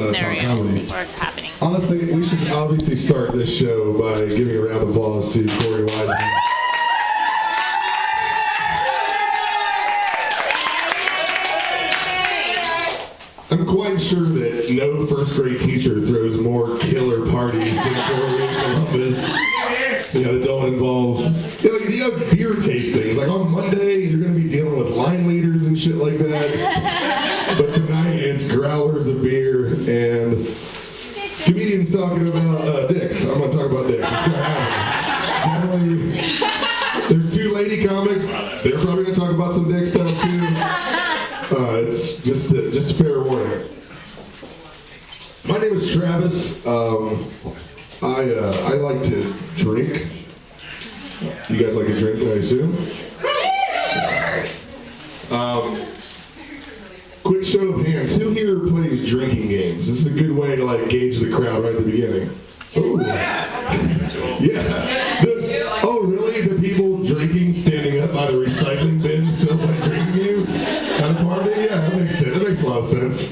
scenario comedy. or happening. Honestly, we should obviously start this show by giving a round of applause to Corey Wiseman. I'm quite sure that no first grade teacher throws more killer parties than Corey in Columbus. That don't involve, you have beer tastings. Like on Monday, you're going to be dealing with line leaders and shit like that. But tonight, it's growlers of beer and comedians talking about dicks. I'm going to talk about dicks. It's going to happen. There's two lady comics. They're probably going to talk about some dick stuff too. It's just a fair warning. My name is Travis. I like to drink. You guys like to drink, I assume? Quick show of hands. Who here plays drinking games? This is a good way to gauge the crowd right at the beginning. Oh, yeah. Oh, really? The people drinking, standing up by the recycling bin, still play drinking games at a party? Yeah, that makes sense. That makes a lot of sense.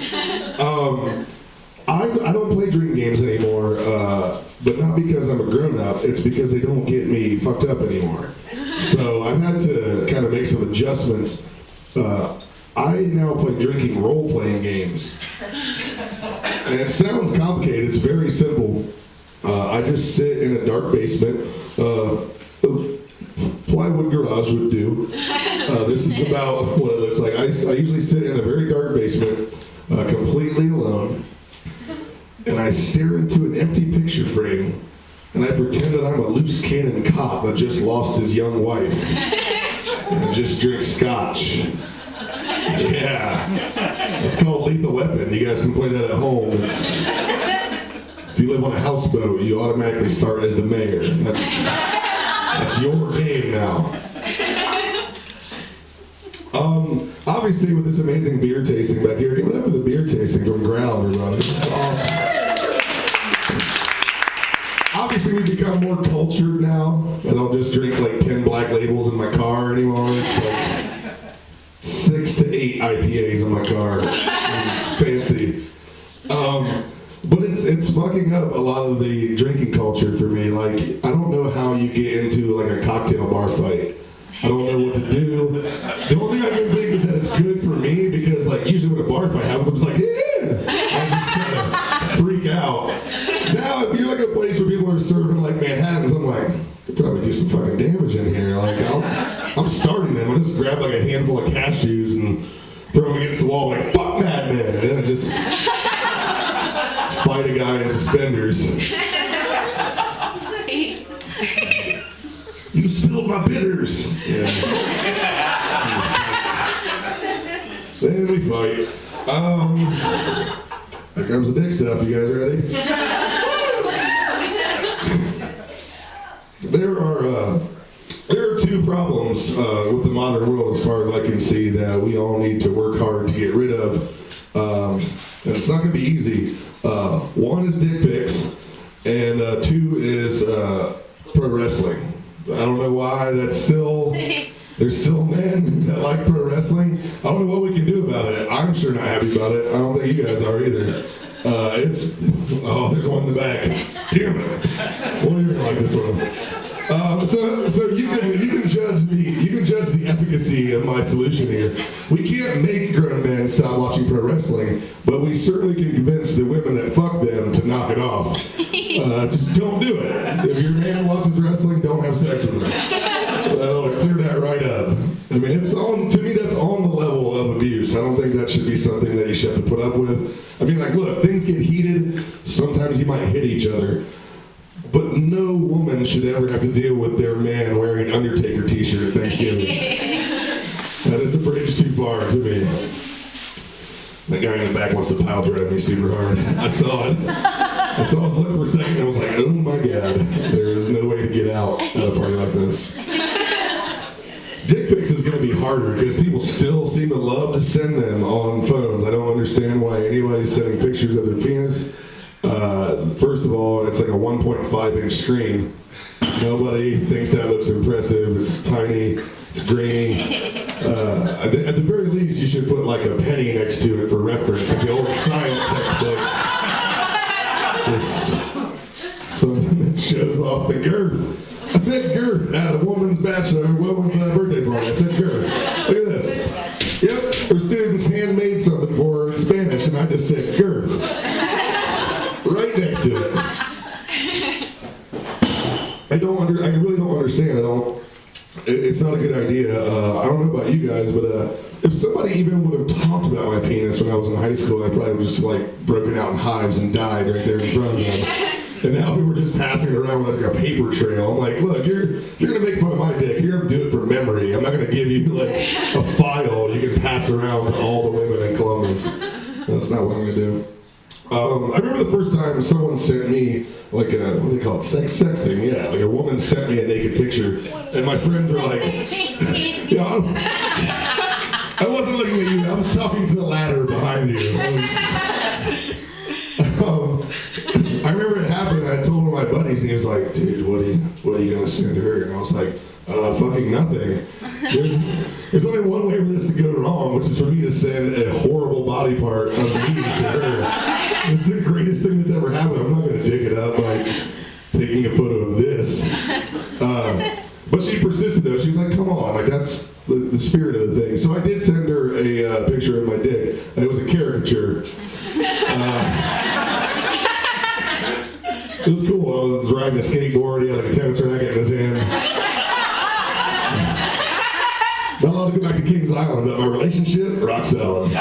I don't play drinking games anymore, but not because I'm a grown-up. It's because they don't get me fucked up anymore. So I've had to kind of make some adjustments. I now play drinking role-playing games. And it sounds complicated. It's very simple. I just sit in a dark basement. Plywood garage would do. This is about what it looks like. I usually sit in a very dark basement, completely alone, and I stare into an empty picture frame, and I pretend that I'm a loose cannon cop that just lost his young wife, and just drink scotch. Yeah, it's called Lethal Weapon. You guys can play that at home. If you live on a houseboat, you automatically start as the mayor. That's your game now. Obviously, with this amazing beer tasting back here, give it up for the beer tasting from Growl, everybody. It's awesome. Obviously, we've become more cultured now. I don't just drink 10 Black Labels in my car anymore. It's 6 to 8 IPAs in my car. Fancy. But it's fucking up a lot of the drinking culture for me. I don't know how you get into a cocktail bar fight. I don't know what to do. The only thing I can think is that it's good for me because usually when a bar fight happens, I'm just yeah! I just kind of freak out. Now if you're a place where people are serving Manhattans, I'm could probably do some fucking damage in here. I'm starting them. I just grab a handful of cashews and throw them against the wall fuck Mad Men, and then I just fight a guy in suspenders. You spilled my bitters. Yeah. Then we fight. Here comes the dick stuff. You guys ready? There are two problems with the modern world, as far as I can see, that we all need to work hard to get rid of. And it's not going to be easy. One is dick pics, and two is pro wrestling. I don't know why there's still men that like pro wrestling. I don't know what we can do about it. I'm sure not happy about it. I don't think you guys are either. There's one in the back. Damn it. Well, you're gonna like this one. So you can judge the efficacy of my solution here. We can't make grown men stop watching pro wrestling, but we certainly can convince the women that fuck them to knock it off. Just don't do it. If your man watches wrestling, don't have sex with him. That'll clear that right up. I mean, to me that's on the level of abuse. I don't think that should be something that you should have to put up with. I mean, look, things get heated. Sometimes you might hit each other. But no woman should ever have to deal with their man wearing an Undertaker t-shirt at Thanksgiving. That is a bridge too far to me. That guy in the back wants to pile drive me super hard. I saw it. I saw his lip for a second and I was like, oh my God, there is no way to get out at a party like this. Dick pics is going to be harder because people still seem to love to send them on phones. I don't understand why anybody's sending pictures of their penis. First of all, it's a 1.5-inch screen. Nobody thinks that looks impressive. It's tiny. It's grainy. At the very least, you should put a penny next to it for reference, like the old science textbooks. Just something that shows off the girth. I said girth at a woman's woman's birthday party. I said girth. Look at this. Yep, her students handmade something for her in Spanish, and I just said girth. Right next to it. I really don't understand. It's not a good idea. I don't know about you guys, but if somebody even would have talked about my penis when I was in high school, I probably would just like broken out in hives and died right there in front of them. And now people are just passing it around with like a paper trail. I'm like, look, you're gonna make fun of my dick. You're gonna do it for memory. I'm not gonna give you like a file you can pass around to all the women in Columbus. That's not what I'm gonna do. I remember the first time someone sent me like what do they call it? Sexting. Yeah, like a woman sent me a naked picture, and my friends were like, yeah, I wasn't looking at you. I was talking to the ladder behind you. I remember it happened, and I told one of my buddies, and he was like, dude, what are you gonna send to her? And I was like, fucking nothing. There's only one way for this to go wrong, which is for me to send a horrible body part of me to her. It's the greatest thing that's ever happened. I'm not gonna dig it up like taking a photo of this. But she persisted though. She was like, come on, like that's the spirit of the thing. So I did send her a picture of my dick. It was a caricature. It was cool. I was riding a skateboard. He had like a tennis racket in his hand. Not allowed to go back to Kings Island, but my relationship, rock solid.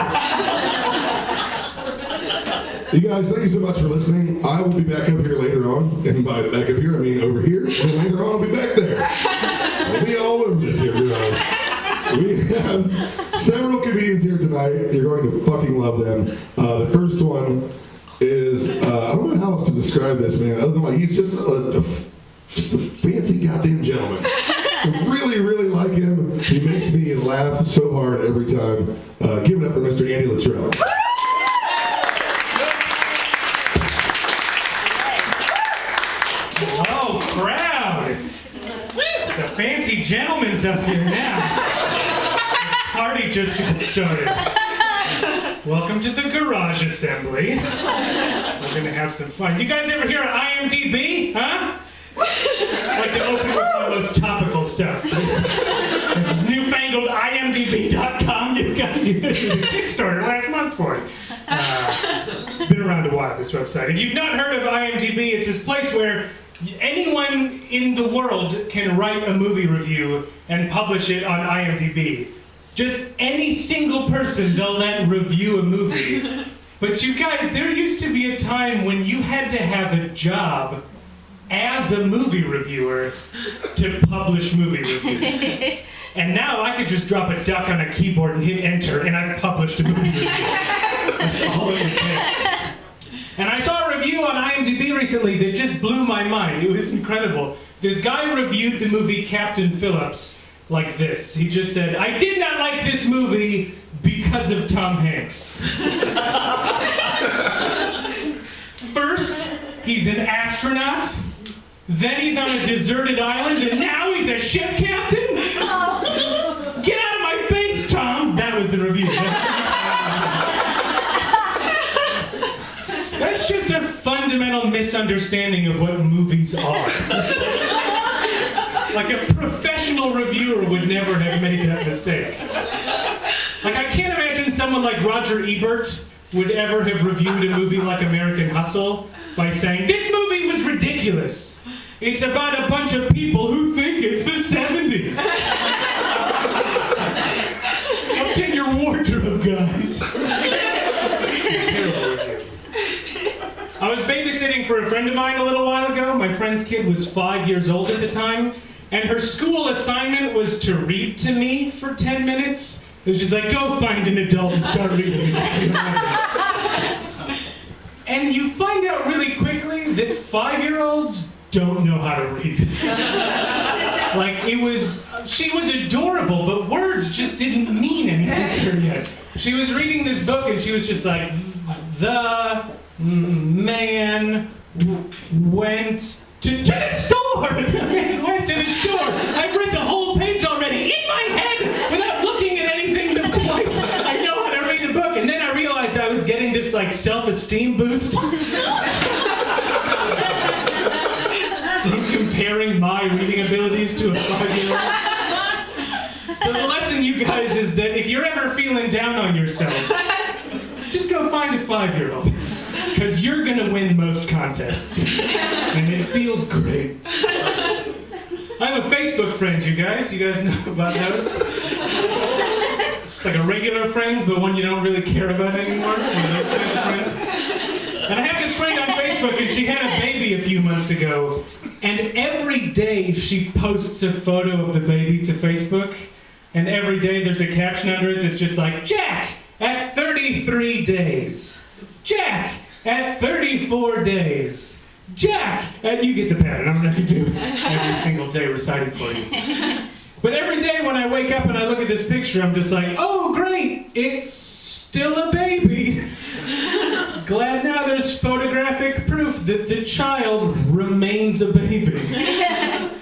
You guys, thank you so much for listening. I will be back up here later on. And by back up here, I mean over here. And later on, I'll be back there. I'll be all over this here, guys. We have several comedians here tonight. You're going to fucking love them. The first one is, I don't know how else to describe this man, other than like he's just a fancy goddamn gentleman. I really, really like him. He makes me laugh so hard every time. Give it up for Mr. Andy Luttrell. Oh, crowd! The fancy gentleman's up here now. The party just got started. Welcome to the garage assembly. We're gonna have some fun. You guys ever hear of IMDb? Huh? I like to open with one of those topical stuff. This newfangled IMDb.com. You guys did a Kickstarter last month for it. It's been around a while, this website. If you've not heard of IMDb, it's this place where anyone in the world can write a movie review and publish it on IMDb. Just any single person, they'll let review a movie. But you guys, there used to be a time when you had to have a job as a movie reviewer to publish movie reviews. And now I could just drop a duck on a keyboard and hit enter, and I've published a movie review. That's all it would take. And I saw a review on IMDb recently that just blew my mind. It was incredible. This guy reviewed the movie Captain Phillips like this. He just said, I did not like this movie because of Tom Hanks. First, he's an astronaut. Then he's on a deserted island, and now he's a ship captain? Get out of my face, Tom! That was the review. That's just a fundamental misunderstanding of what movies are. Like a professional reviewer would never have made that mistake. Like I can't imagine someone like Roger Ebert would ever have reviewed a movie like American Hustle by saying, this movie was ridiculous. It's about a bunch of people who think it's the 70s. Get your wardrobe, guys. Terrible review. I was babysitting for a friend of mine a little while ago. My friend's kid was 5 years old at the time, and her school assignment was to read to me for 10 minutes. It was just like, go find an adult and start reading. And you find out really quickly that 5-year-olds don't know how to read. Like she was adorable, but words just didn't mean anything to her yet. She was reading this book and she was just like, the man went to the store. The man went to the store. I've read the whole page already in my head without looking at anything twice. I know how to read the book, and then I realized I was getting this like self-esteem boost. to a 5-year-old. So the lesson, you guys, is that if you're ever feeling down on yourself, just go find a 5-year-old. Because you're going to win most contests. And it feels great. I have a Facebook friend, you guys. You guys know about those? It's like a regular friend, but one you don't really care about anymore. One of those kinds of friends. And I have this friend on Facebook, and she had a baby a few months ago. And every day she posts a photo of the baby to Facebook. And every day there's a caption under it that's just like, Jack, at 33 days. Jack, at 34 days. Jack, and you get the pattern. I'm not going to do every single day reciting for you. But every day when I wake up and I look at this picture, I'm just like, oh, great, it's still a baby. Glad now there's photographic proof that the child remains a baby.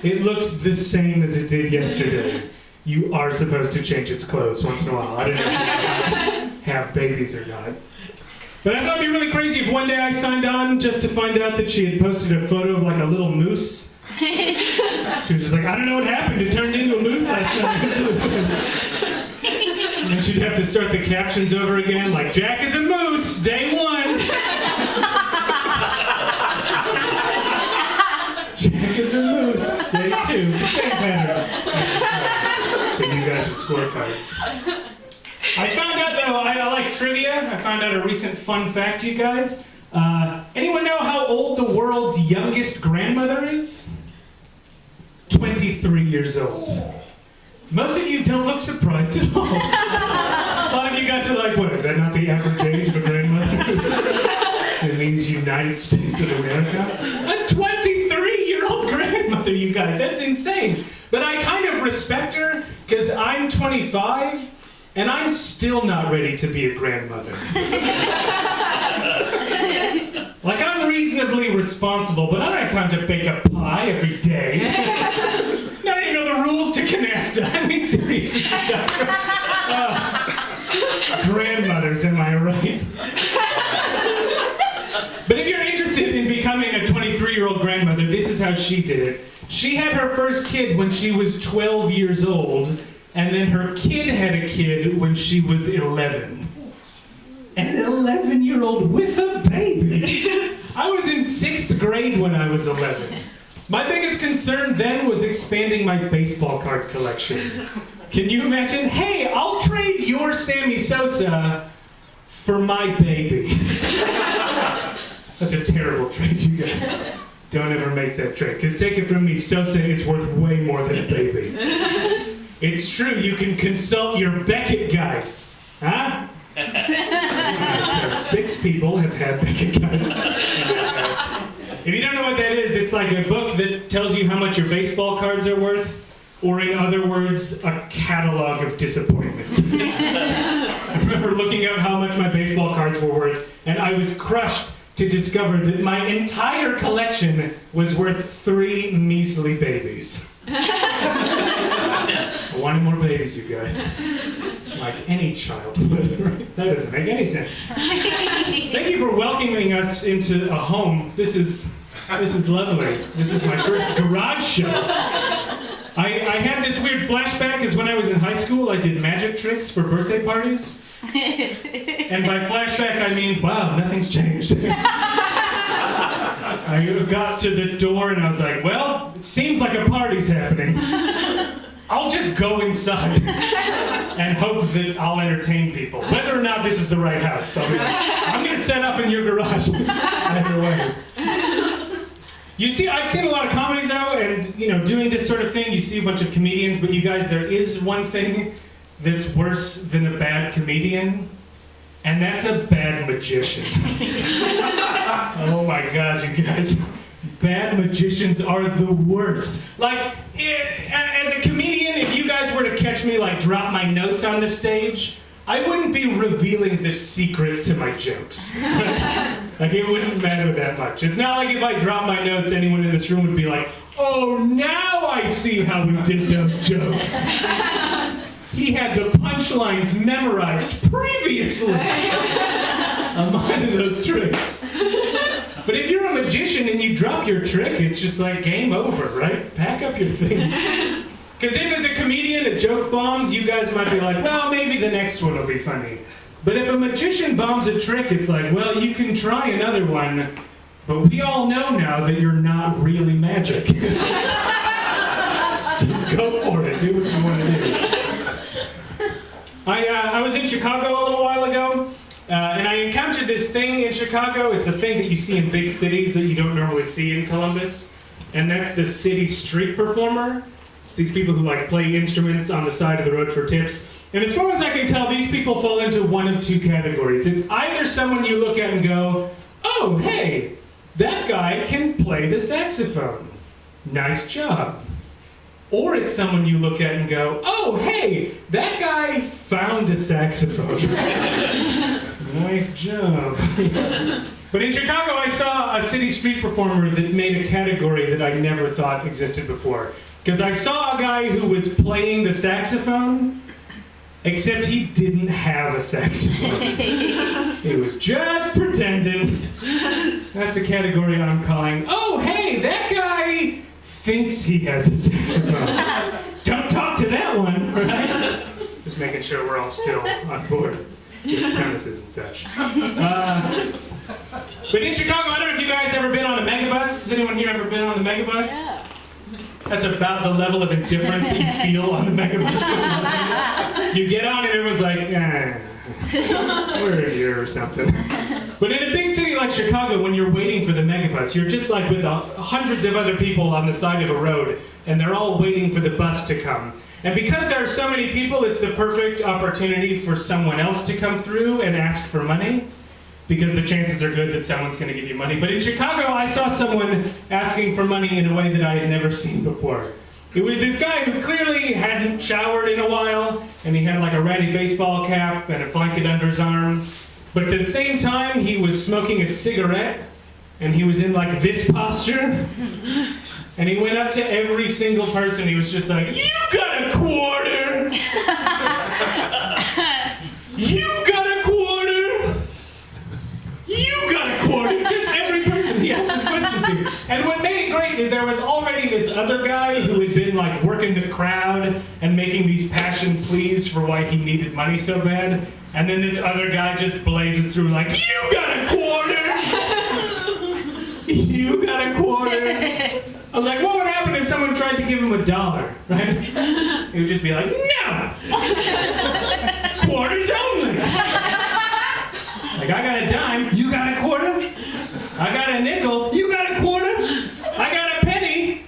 It looks the same as it did yesterday. You are supposed to change its clothes once in a while. I don't know if you have babies or not. But I thought it'd be really crazy if one day I signed on just to find out that she had posted a photo of like a little moose. She was just like, I don't know what happened. It turned into a moose last night. And then she'd have to start the captions over again, like, Jack is a moose, day 1. Jack is a moose, day 2. It's the same pattern. For you guys with scorecards. I found out, though, I like trivia. I found out a recent fun fact, you guys. Anyone know how old the world's youngest grandmother is? 23 years old. Most of you don't look surprised at all. A lot of you guys are like, what, is that not the average age of a grandmother? It means United States of America. A 23-year-old grandmother, you guys. That's insane. But I kind of respect her because I'm 25 and I'm still not ready to be a grandmother. Like, I'm reasonably responsible, but I don't have time to bake a pie every day. Now you know the rules to canasta. I mean, seriously. Grandmothers, am I right? But if you're interested in becoming a 23-year-old grandmother, this is how she did it. She had her first kid when she was 12 years old, and then her kid had a kid when she was 11. An 11-year-old with a baby. I was in 6th grade when I was 11. My biggest concern then was expanding my baseball card collection. Can you imagine? Hey, I'll trade your Sammy Sosa for my baby. That's a terrible trade, you guys. Don't ever make that trade. Because take it from me, Sosa is worth way more than a baby. It's true, you can consult your Beckett guides. Huh? So 6 people have had Beckett guides. If you don't know what that is, it's like a book that tells you how much your baseball cards are worth, or in other words, a catalog of disappointment. I remember looking up how much my baseball cards were worth, and I was crushed to discover that my entire collection was worth 3 measly babies. I wanted more babies, you guys. Like any child would, right? That doesn't make any sense. Thank you for welcoming us into a home. This is lovely. This is my first garage show. I had this weird flashback because when I was in high school, I did magic tricks for birthday parties. And by flashback, I mean, wow, nothing's changed. I got to the door and I was like, well, it seems like a party's happening. I'll just go inside and hope that I'll entertain people. Whether or not this is the right house. I'm going to set up in your garage. Either way. You see, I've seen a lot of comedy though, and doing this sort of thing, you see a bunch of comedians, but you guys, there is one thing that's worse than a bad comedian, and that's a bad magician. Oh my God, you guys. Bad magicians are the worst. Like, as a comedian, if you guys were to catch me, like, drop my notes on the stage, I wouldn't be revealing the secret to my jokes. Like, it wouldn't matter that much. It's not like if I drop my notes, anyone in this room would be like, oh, now I see how we did those jokes. He had the punchlines memorized previously. I'm on to those tricks. But if you're a magician and you drop your trick, it's just like game over, right? Pack up your things. Because if as a comedian a joke bombs, you guys might be like, well, maybe the next one will be funny. But if a magician bombs a trick, it's like, well, you can try another one, but we all know now that you're not really magic. So go for it. Do what you want to do. I was in Chicago a little while ago, and I encountered this thing in Chicago. It's a thing that you see in big cities that you don't normally see in Columbus, and that's the city street performer. It's these people who like play instruments on the side of the road for tips. And as far as I can tell, these people fall into one of two categories. It's either someone you look at and go, oh, hey, that guy can play the saxophone. Nice job. Or it's someone you look at and go, oh, hey, that guy found a saxophone. Nice job. But in Chicago, I saw a city street performer that made a category that I never thought existed before. Because I saw a guy who was playing the saxophone, except he didn't have a saxophone. He was just pretending. That's the category I'm calling, oh, hey, that guy thinks he has a saxophone. Don't talk to that one, right? Just making sure we're all still on board with premises and such. But in Chicago, I don't know if you guys ever been on a megabus. Has anyone here ever been on the megabus? Yeah. That's about the level of indifference that you feel on the megabus. You get on and everyone's like, we're here or something. But in a big city like Chicago, when you're waiting for the megabus, you're just like with hundreds of other people on the side of a road, and they're all waiting for the bus to come. And because there are so many people, it's the perfect opportunity for someone else to come through and ask for money, because the chances are good that someone's going to give you money. But in Chicago, I saw someone asking for money in a way that I had never seen before. It was this guy who clearly hadn't showered in a while, and he had like a ratty baseball cap and a blanket under his arm. But at the same time, he was smoking a cigarette, and he was in like this posture. And he went up to every single person. He was just like, you got a quarter? You got a quarter? You got a quarter? Just every person he asked this question to. And what made it great is there was already this other guy who had been like working the crowd and making these passion pleas for why he needed money so bad. And then this other guy just blazes through like, you got a quarter? You got a quarter? I was like, what would happen if someone tried to give him $1, right? He would just be like, no! Quarters only! Like, I got a dime, you got a quarter? I got a nickel, you got a quarter? I got a penny,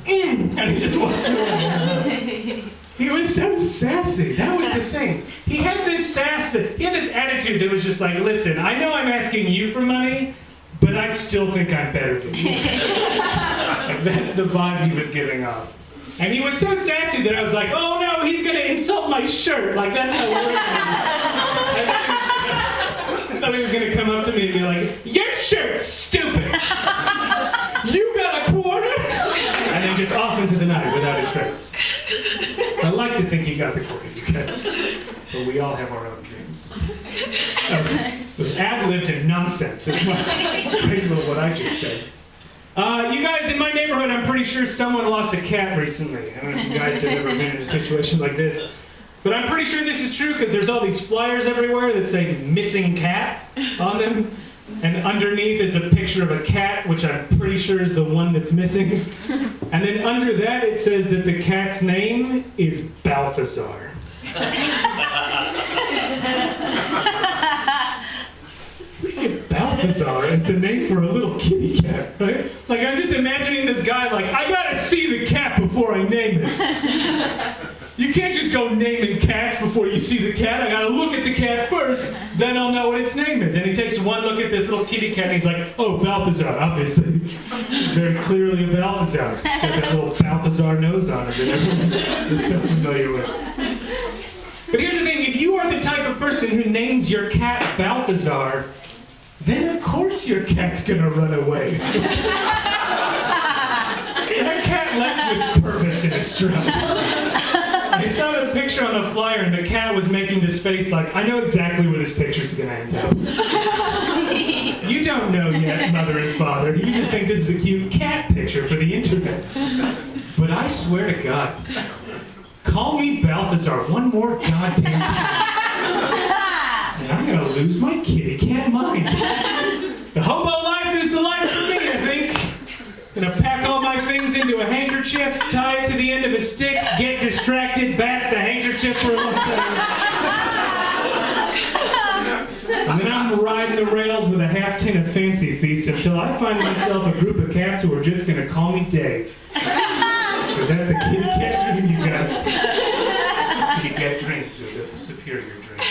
and he just walks away. He was so sassy. That was the thing. He had this attitude that was just like, listen, I know I'm asking you for money, but I still think I'm better than you. Like, that's the vibe he was giving off. And he was so sassy that I was like, oh no, he's going to insult my shirt. Like, that's how weird it was. I thought he was going to come up to me and be like, your shirt's stupid. You got a quarter? And then just off into the night without a trace. I like to think he got the quarter, you guys. But we all have our own dreams. It was ad-libbed and nonsense. It's crazy little what I just said. You guys, in my neighborhood, I'm pretty sure someone lost a cat recently. I don't know if you guys have ever been in a situation like this. But I'm pretty sure this is true because there's all these flyers everywhere that say missing cat on them. And underneath is a picture of a cat, which I'm pretty sure is the one that's missing. And then under that it says that the cat's name is Balthazar. We get Balthazar as the name for a little kitty cat, right? Like, I'm just imagining this guy like, I gotta see the cat before I name it. You can't just go naming cats before you see the cat. I gotta look at the cat first, then I'll know what its name is. And he takes one look at this little kitty cat and he's like, oh, Balthazar, obviously. Very clearly a Balthazar. Got that little Balthazar nose on it that everyone is so familiar with. But here's the thing, if you are the type of person who names your cat Balthazar, then of course your cat's gonna run away. That cat left with purpose in its stride. I saw the picture on the flyer and the cat was making this face like, I know exactly where this picture's gonna end up. You don't know yet, Mother and Father. You just think this is a cute cat picture for the internet. But I swear to God, call me Balthazar one more goddamn time, and I'm going to lose my kitty cat mind. The hobo life is the life for me, I think. Gonna pack all my things into a handkerchief, tie it to the end of a stick, get distracted, bat the handkerchief for a long time. And then I'm riding the rails with a half tin of Fancy Feast until I find myself a group of cats who are just gonna call me Dave. Because that's a kitty cat dream, you guys. Kitty cat dreams are the superior dreams.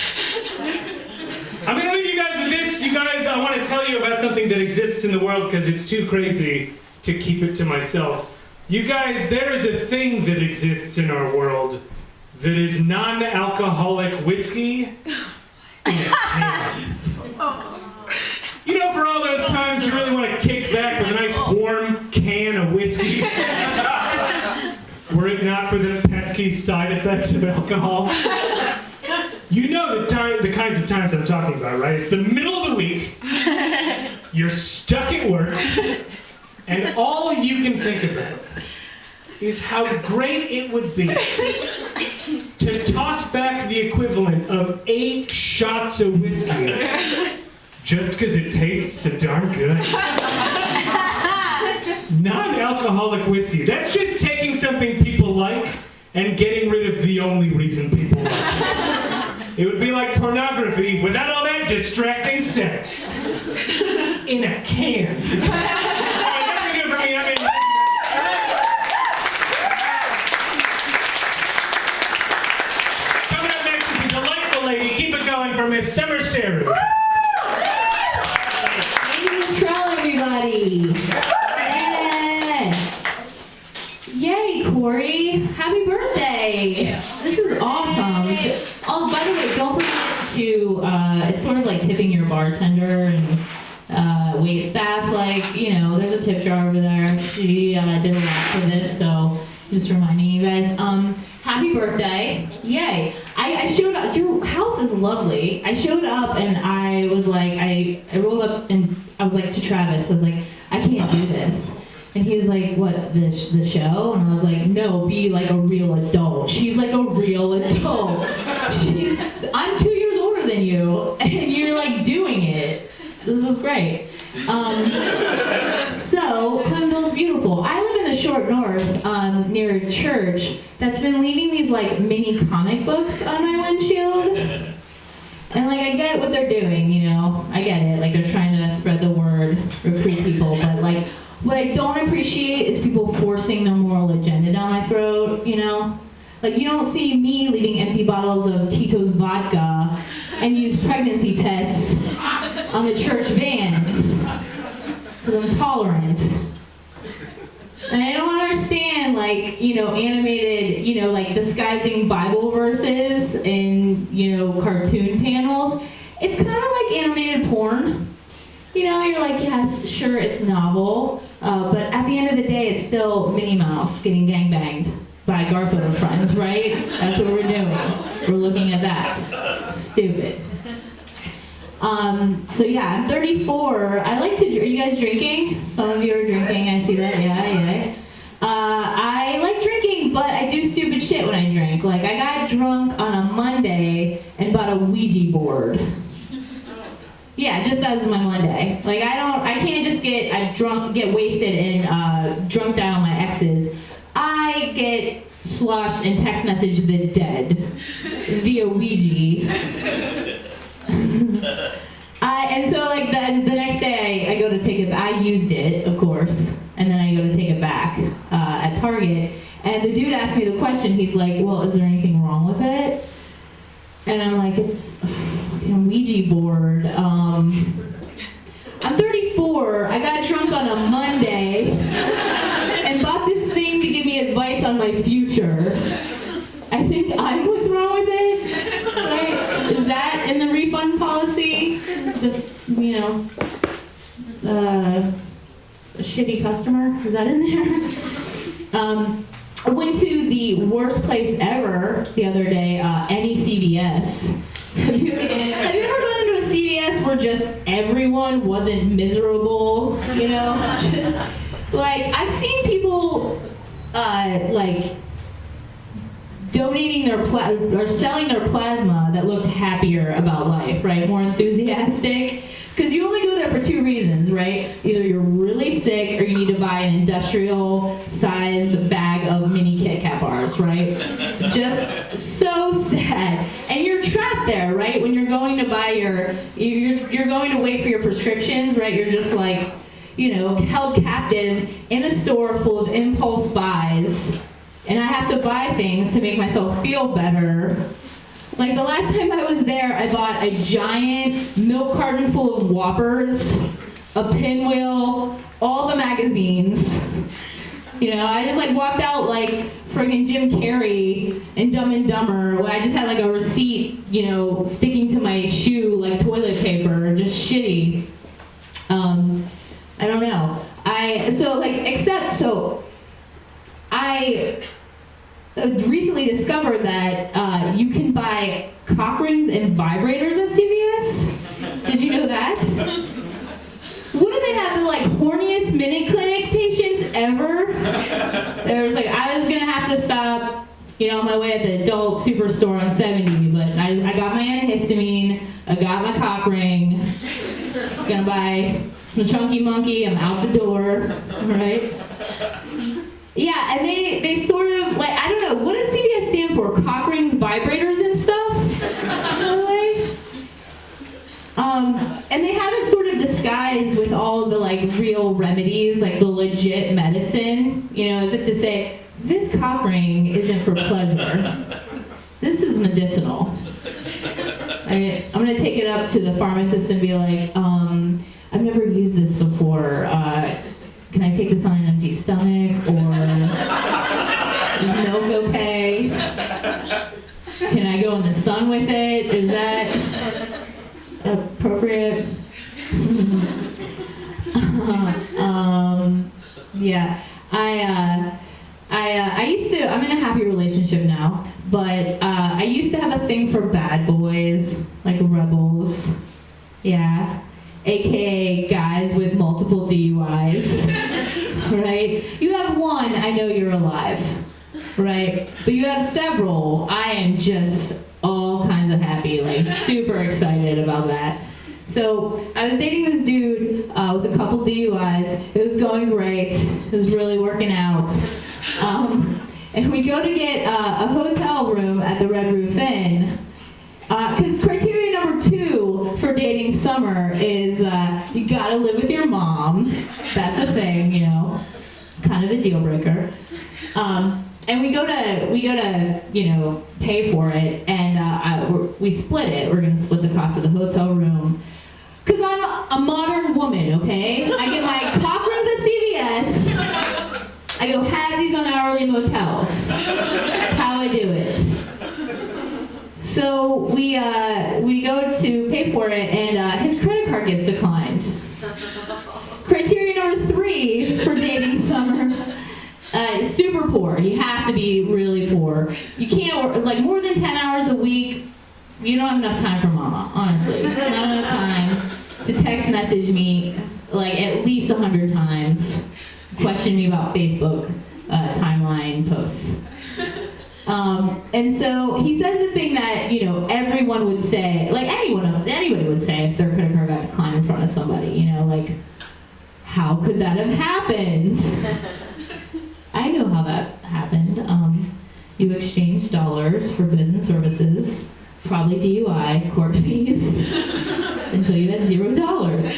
I'm gonna leave you guys with this. You guys, I want to tell you about something that exists in the world because it's too crazy to keep it to myself. You guys, there is a thing that exists in our world that is non-alcoholic whiskey in a can. You know, for all those times you really want to kick back with a nice warm can of whiskey, were it not for the pesky side effects of alcohol. You know the kinds of times I'm talking about, right? It's the middle of the week, you're stuck at work, and all you can think about is how great it would be to toss back the equivalent of 8 shots of whiskey just because it tastes so darn good. Non-alcoholic whiskey. That's just taking something people like and getting rid of the only reason people like it. It would be like pornography without all that distracting sex. In a can. All right, that's good for me. I mean, coming up next is a delightful lady. Keep it going for Miss Summer Steru. Control, everybody. Yeah. Yay, Corey. Happy birthday. This is awesome. Oh, by the way, don't forget to, it's sort of like tipping your bartender and wait staff. Like, you know, there's a tip jar over there. She did a lot for this, so just reminding you guys. Happy birthday. Yay. I showed up. Your house is lovely. I showed up and I was like, I rolled up and I was like to Travis, I was like, I can't do this. And he was like, what, the show? And I was like, no, be like a real adult. She's like a real adult. I'm 2 years older than you, and you're like doing it. This is great. So, Clintonville's beautiful. I live in the short north, near a church that's been leaving these like mini comic books on my windshield. And like, I get what they're doing, you know, I get it. Like, they're trying to spread the word, recruit people, but like, what I don't appreciate is people forcing their moral agenda down my throat, you know? Like, you don't see me leaving empty bottles of Tito's vodka and use pregnancy tests on the church vans, because I'm tolerant. And I don't understand, like, you know, animated, you know, like disguising Bible verses in, you know, cartoon panels. It's kind of like animated porn. You know, you're like, yes, sure, it's novel, but at the end of the day, it's still Minnie Mouse getting gangbanged by Garfield and friends, right? That's what we're doing. We're looking at that. Stupid. So yeah, I'm 34. I like to, are you guys drinking? Some of you are drinking, I see that, yeah. I like drinking, but I do stupid shit when I drink. Like, I got drunk on a Monday and bought a Ouija board. Yeah, just as my Monday. Like, I can't just get wasted and drunk down on my exes. I get sloshed and text message the dead via Ouija. And so like the next day I go to take it. I used it, of course, and then I go to take it back at Target. And the dude asked me the question. He's like, "Well, is there anything wrong with it?" And I'm like, "It's a Ouija board. I'm 34. I got drunk on a Monday and bought this thing to give me advice on my future. I think I'm what's wrong with it, right? Is that in the refund policy? A shitty customer? Is that in there?" I went to the worst place ever the other day, any CVS. Have you ever gone into a CVS where just everyone wasn't miserable, you know? Just, like, I've seen people, like, donating their or selling their plasma that looked happier about life, right? More enthusiastic. Because you only go there for two reasons, right? Either you're really sick or you need to buy an industrial-sized bag of mini Kit Kat bars, right? Just so sad. And you're trapped there, right? When you're going to buy you're going to wait for your prescriptions, right? You're just like, you know, held captive in a store full of impulse buys. And I have to buy things to make myself feel better. Like the last time I was there, I bought a giant milk carton full of Whoppers, a pinwheel, all the magazines. You know, I just like walked out like friggin' Jim Carrey in Dumb and Dumber. I just had like a receipt, you know, sticking to my shoe like toilet paper, just shitty. I don't know. I recently discovered that you can buy cock rings and vibrators at CVS. Did you know that? What do they have, the like horniest minute clinic patients ever? There was like, I was gonna have to stop, you know, on my way at the adult superstore on 70, but I got my antihistamine, I got my cock ring, gonna buy some Chunky Monkey, I'm out the door, right? Yeah, and they sort of, like, I don't know, what does CVS stand for? Cock rings, vibrators, and stuff? In a way? And they have it sort of disguised with all the, like, real remedies, like the legit medicine, you know, as if to say, this cock ring isn't for pleasure. This is medicinal. I'm going to take it up to the pharmacist and be like, I've never used this before. Can I take this on an empty stomach, or is milk okay? Can I go in the sun with it? Is that appropriate? Yeah, I used to, I'm in a happy relationship now, but I used to have a thing for bad boys, like rebels, yeah. AKA guys with multiple DUIs, right? You have one, I know you're alive, right? But you have several, I am just all kinds of happy, like super excited about that. So I was dating this dude with a couple DUIs. It was going great. It was really working out. And we go to get a hotel room at the Red Roof Inn. Because criteria number 2 for dating Summer is you gotta live with your mom. That's a thing, you know, kind of a deal breaker. And we go to you know, pay for it, and we split it. We're gonna split the cost of the hotel room. Because I'm a modern woman, okay? I get my cock rings at CVS. I go halvesies on hourly motels. That's how I do it. So we go to pay for it, and his credit card gets declined. Criteria number 3 for dating Summer is super poor. You have to be really poor. You can't work, like, more than 10 hours a week. You don't have enough time for mama, honestly. Not enough time to text message me like at least 100 times, question me about Facebook timeline posts. And so he says the thing that, you know, everyone would say, like anybody would say if their credit card got declined in front of somebody, you know, like, how could that have happened? I know how that happened. You exchanged dollars for goods and services, probably DUI, court fees, until you had $0.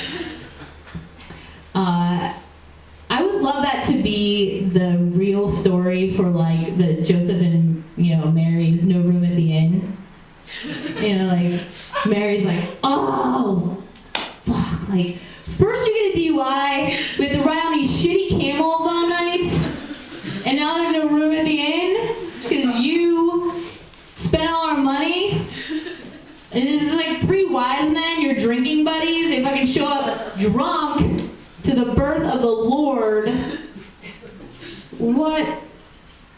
I would love that to be the real story for, like, the Joseph and, you know, Mary's No Room at the Inn. You know, like, Mary's like, oh, fuck, like, first you get a DUI, we have to ride on these shitty camels all night, and now there's no room at the inn, because you spent all our money, and this is like 3 wise men, your drinking buddies, they fucking show up drunk to the birth of the Lord. What?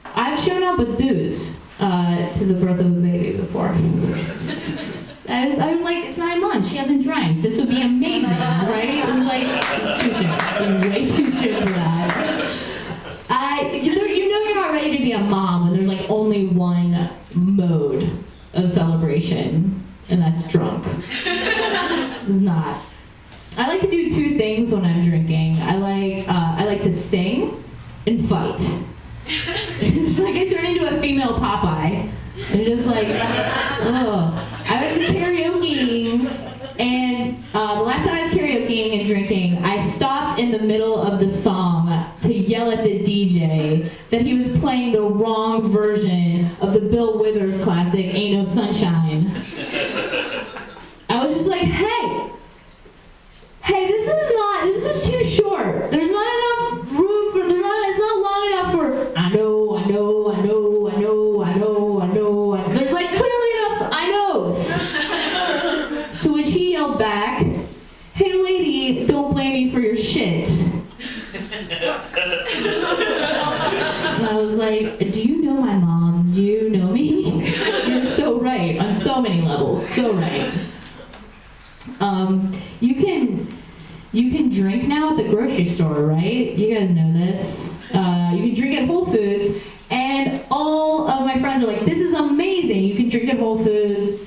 I've shown up with booze to the birth of a baby before. I was like, it's 9 months. She hasn't drank. This would be amazing, right? It was like, it's too soon. It was way too soon for that. You know you're not ready to be a mom when there's like only one mode of celebration, and that's drunk. It's not. I like to do 2 things when I'm drinking. I like to sing and fight. It's like I turn into a female Popeye. And just like, oh. I was karaokeing, and the last time I was karaokeing and drinking, I stopped in the middle of the song to yell at the DJ that he was playing the wrong version of the Bill Withers classic, Ain't No Sunshine. I was just like, hey, this is too short. There's not enough room for, it's not long enough for, I know. There's like clearly enough I knows. To which he yelled back, hey lady, don't blame me for your shit. And I was like, do you know my mom? Do you know me? You're so right on so many levels, so right. You can drink now at the grocery store, right? You guys know this. You can drink at Whole Foods, and all of my friends are like, this is amazing. You can drink at Whole Foods,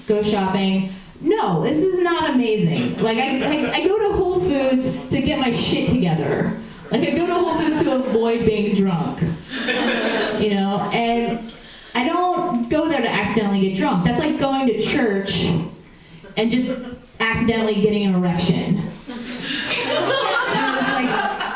go shopping. No, this is not amazing. Like, I go to Whole Foods to get my shit together. Like, I go to Whole Foods to avoid being drunk. You know, and I don't go there to accidentally get drunk. That's like going to church and just accidentally getting an erection. I was like,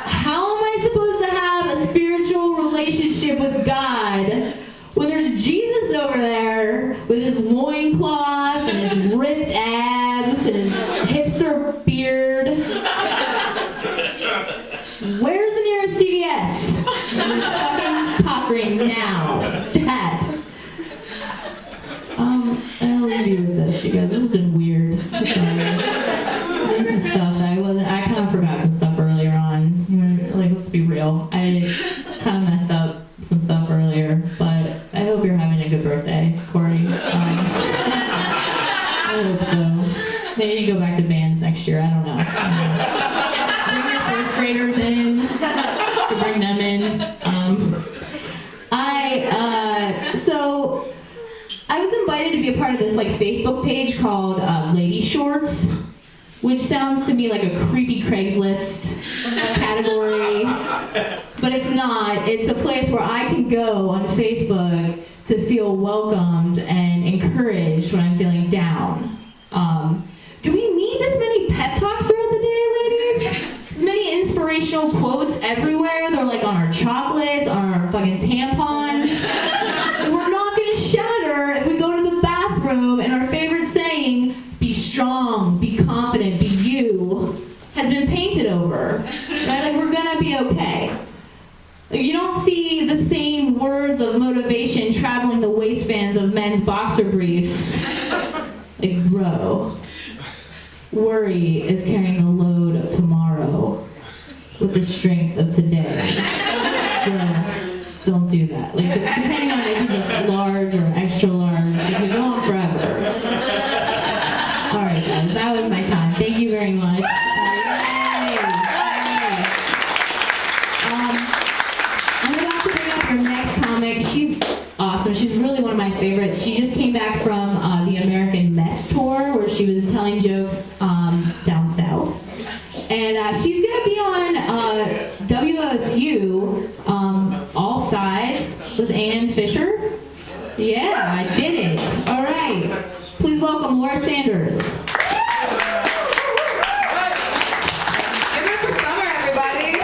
how am I supposed to have a spiritual relationship with God when there's Jesus over there with his loincloth and his ripped abs and his hipster beard? Where's the nearest CVS? Fucking cock ring now. Stat. I'll leave you with this, you guys. This has been weird. I'm sorry. There's some stuff that I kind of forgot some stuff earlier on. Like, let's be real. I kind of messed up some stuff earlier, but I hope you're having a good birthday, Corey. I hope so. Maybe you go back to bands next year. I don't know. Bring your first graders in. To bring them in. So I was invited to be a part of this like Facebook page called Lady Shorts, which sounds to me like a creepy Craigslist category, but it's not. It's a place where I can go on Facebook to feel welcomed and encouraged when I'm feeling down. Do we need this many pep talks throughout the day, ladies? As many inspirational quotes everywhere. They're like on our chocolates, on our fucking tampons. We're not going to shatter if we go to the bathroom and our favorite saying, be strong, be confident, be you, has been painted over. Right? Like, we're going to be okay. Like, you don't see the same words of motivation traveling the waistbands of men's boxer briefs. Like, bro, worry is carrying the load of tomorrow with the strength of today. Bro, don't do that. Like, depending on if it's large or extra large, it can go on forever. All right, guys, that was my time. Thank you very much. I'm about to bring up your next comic. She's awesome. She's really one of my favorites. She just came back from the American Mess Tour, where she was telling jokes down south. And she's going to be on WOSU, All Sides, with Ann Fisher. Yeah, I did it. All right. Please welcome Laura Sanders. Give it up for Summer, everybody.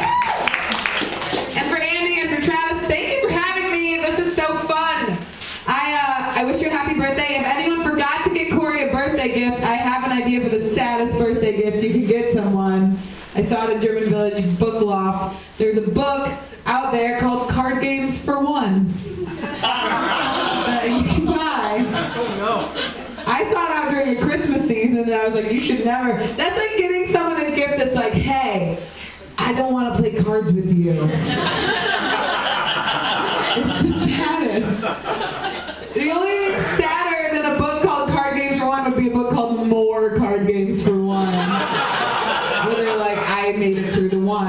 And for Andy and for Travis, thank you for having me. This is so fun. I wish you a happy birthday. If anyone forgot to get Corey a birthday gift, I have an idea for the saddest birthday gift you can get someone. I saw it at German Village Book Loft. There's a book out there called Card Games for One that you can buy. Oh, no. I saw it out during the Christmas season, and I was like, you should never. That's like getting someone a gift that's like, hey, I don't want to play cards with you. It's the saddest. The only thing sadder than a book called Card Games for One would be a book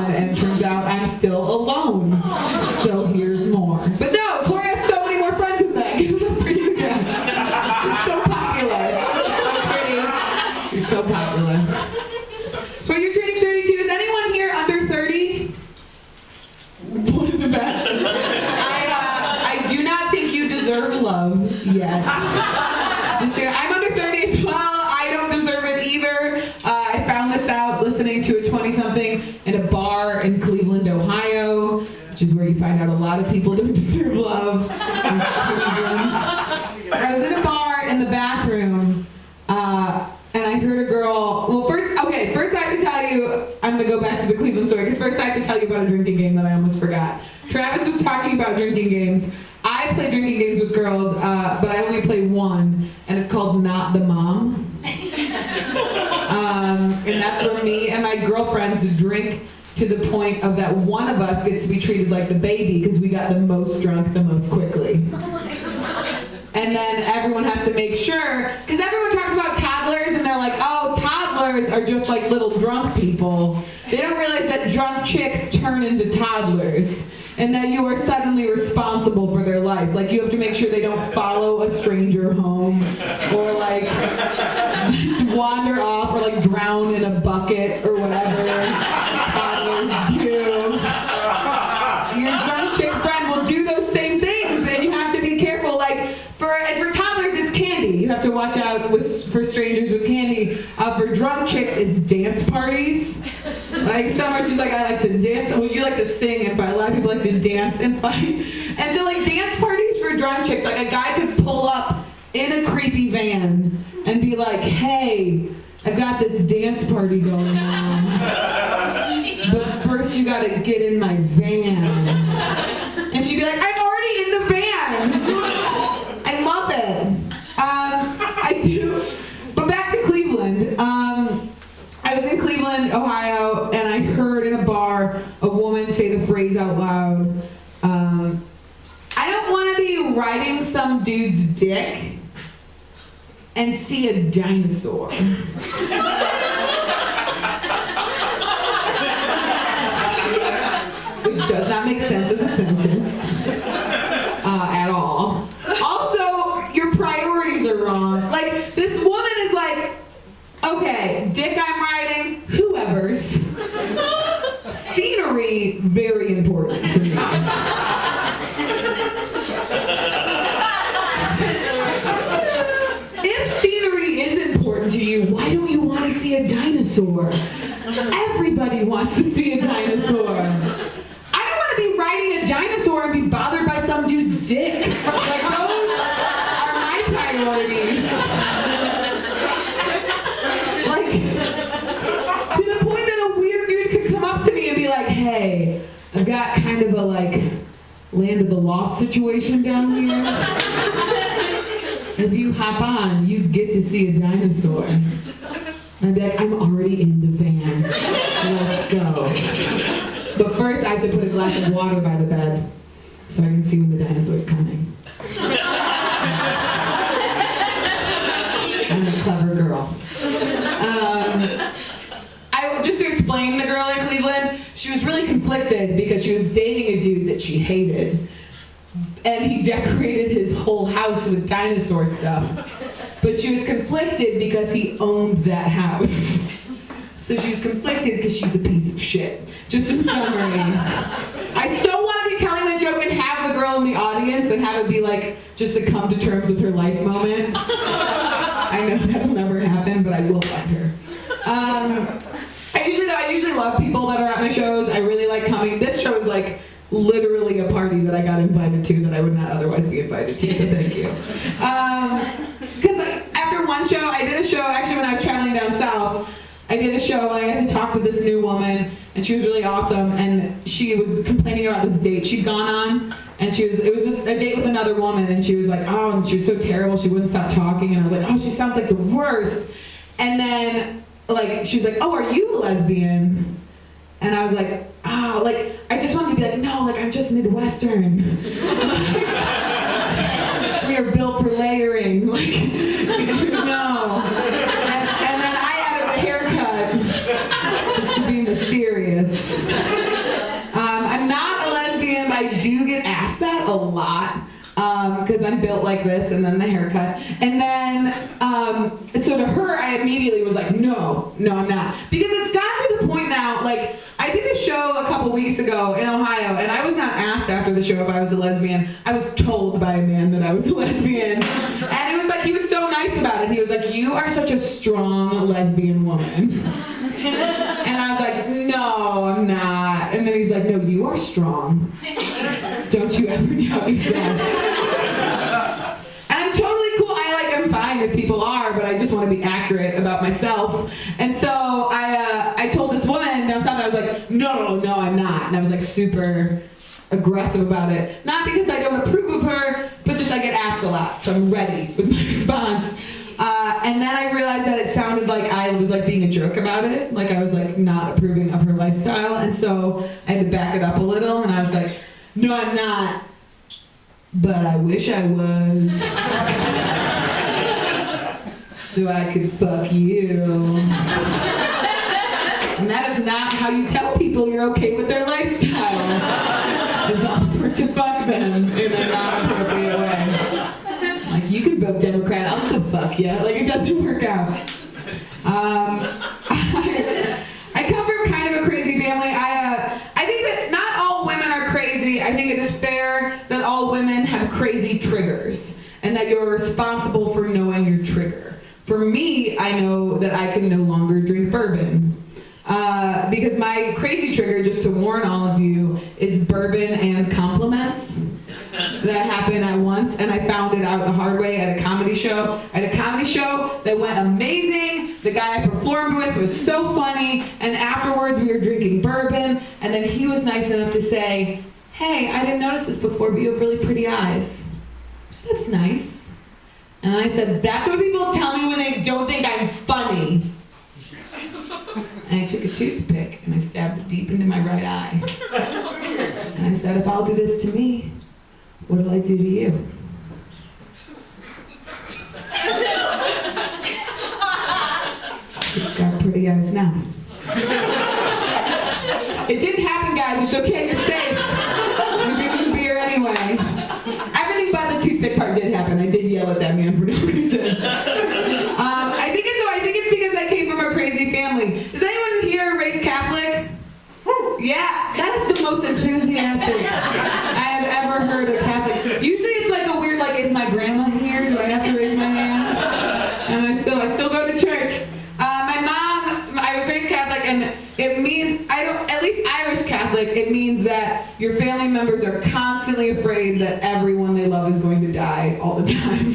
fun, and turns out I'm still alone. So here's more. But no, Corey has so many more friends than that. Give it up for you guys. You're so popular. So pretty. You're so popular. So you're turning 32. Is anyone here under 30? One of the best. I do not think you deserve love yet. Just here, I'm under 30 as well. I don't deserve it either. I found this out listening to a 20-something in a bar in Cleveland, Ohio, which is where you find out a lot of people don't deserve love. I was in a bar in the bathroom, and I heard a girl. Well, first I have to tell you, I'm going to go back to the Cleveland story, because first I have to tell you about a drinking game that I almost forgot. Travis was talking about drinking games. I play drinking games with girls, but I only play one, and it's called Not the Mom. And that's where me and my girlfriends drink to the point of that one of us gets to be treated like the baby because we got the most drunk the most quickly. And then everyone has to make sure, because everyone talks about toddlers and they're like, oh, toddlers are just like little drunk people. They don't realize that drunk chicks turn into toddlers and that you are suddenly responsible for their life. Like, you have to make sure they don't follow a stranger home or like just wander off or like drown in a bucket or whatever toddlers do. Your drunk chick friend will do those same things, and you have to be careful. Like, for toddlers, it's candy. You have to watch out for strangers with candy. For drunk chicks, it's dance parties. Like, Summer's just like, I like to dance. Well, you like to sing and fight. A lot of people like to dance and fight. And so, like, dance parties for drunk chicks, like, a guy could pull up in a creepy van and be like, hey, I've got this dance party going on. But first you gotta get in my van. And she'd be like, I'm already in the van. I love it. I do. But back to Cleveland. I was in Cleveland, Ohio, and I heard in a bar a woman say the phrase out loud, I don't want to be riding some dude's dick and see a dinosaur. Which does not make sense as a sentence at all. Also, your priorities are wrong. Like, this woman is like, okay, dick I'm riding, whoever's. Scenery, very important to me. If scenery is important to you, why don't you want to see a dinosaur? Everybody wants to see a dinosaur. I don't want to be riding a dinosaur and be bothered by some dude's dick. Like, those are my priorities. Like, to the point that a weird dude could come up to me and be like, hey, I've got kind of a, like, Land of the Lost situation down here. If you hop on, you get to see a dinosaur. And I'd be like, I'm already in the van. Let's go. But first, I have to put a glass of water by the bed so I can see when the dinosaur's coming. I'm a clever girl. Just to explain the girl in Cleveland, she was really conflicted because she was dating a dude that she hated. And he decorated his whole house with dinosaur stuff. But she was conflicted because he owned that house. So she was conflicted because she's a piece of shit. Just in summary. I so want to be telling that joke and have the girl in the audience and have it be like just a come to terms with her life moment. I know that'll never happen, but I will find her. I usually love people that are at my shows. I really like coming. This show is like literally a party that I got invited to that I would not otherwise be invited to, so thank you. Because after one show, I did a show, actually when I was traveling down south, I did a show and I got to talk to this new woman, and she was really awesome, and she was complaining about this date she'd gone on, and it was a date with another woman, and she was like, oh, and she was so terrible, she wouldn't stop talking, and I was like, oh, she sounds like the worst. And then, like, she was like, oh, are you a lesbian? And I was like, oh, like, I just wanted to be like, no, like, I'm just Midwestern. We are built for layering. Like, no. And then I added a haircut just to be mysterious. I do get asked that a lot. Because I'm built like this, and then the haircut. And then, so to her, I immediately was like, no, I'm not. Because it's gotten to the point now, like, I did a show a couple weeks ago in Ohio, and I was not asked after the show if I was a lesbian. I was told by a man that I was a lesbian. And it was like, he was so nice about it. He was like, you are such a strong lesbian woman. And I was like, no, I'm not. And then he's like, no, you are strong. Don't you ever doubt yourself. And I'm totally cool. I'm fine if people are, but I just want to be accurate about myself. And so I told this woman down south, I was like, no, I'm not. And I was like super aggressive about it. Not because I don't approve of her, but just I get asked a lot, so I'm ready with my response. And then I realized that it sounded like I was like being a jerk about it, like I was like not approving of her lifestyle, and so I had to back it up a little, and I was like, no, I'm not, but I wish I was, so I could fuck you. And that is not how you tell people you're okay with their lifestyle. It's offer to fuck them in a non-appropriate way. Like, you can vote Democrat, I'll still fuck you. Like, it doesn't work out. I come from kind of a crazy family. I think that not all women are crazy. I think it is fair that all women have crazy triggers, and that you're responsible for knowing your trigger. For me, I know that I can no longer drink bourbon. Because my crazy trigger, just to warn all of you, is bourbon and compliments that happen at once, and I found it out the hard way at a comedy show. I had a comedy show that went amazing. The guy I performed with was so funny, and afterwards we were drinking bourbon, and then he was nice enough to say, hey, I didn't notice this before, but you have really pretty eyes. So that's nice. And I said, that's what people tell me when they don't think I'm funny. And I took a toothpick and I stabbed it deep into my right eye. And I said, if I'll do this to me, what'll I do to you? She's got pretty eyes now. It didn't happen, guys. It's okay. You're safe. I'm drinking beer anyway. Everything but the toothpick part did happen. I did yell at that man for no reason. I think it's because I came from a crazy family. Is anyone here raised Catholic? Yeah, that is the most enthusiastic I have ever heard a Catholic. Usually it's like a weird, like, is my grandma here? Do I have to raise my hand? And I still go to church. My mom, I was raised Catholic, and it means, at least Irish Catholic, it means that your family members are constantly afraid that everyone they love is going to die all the time.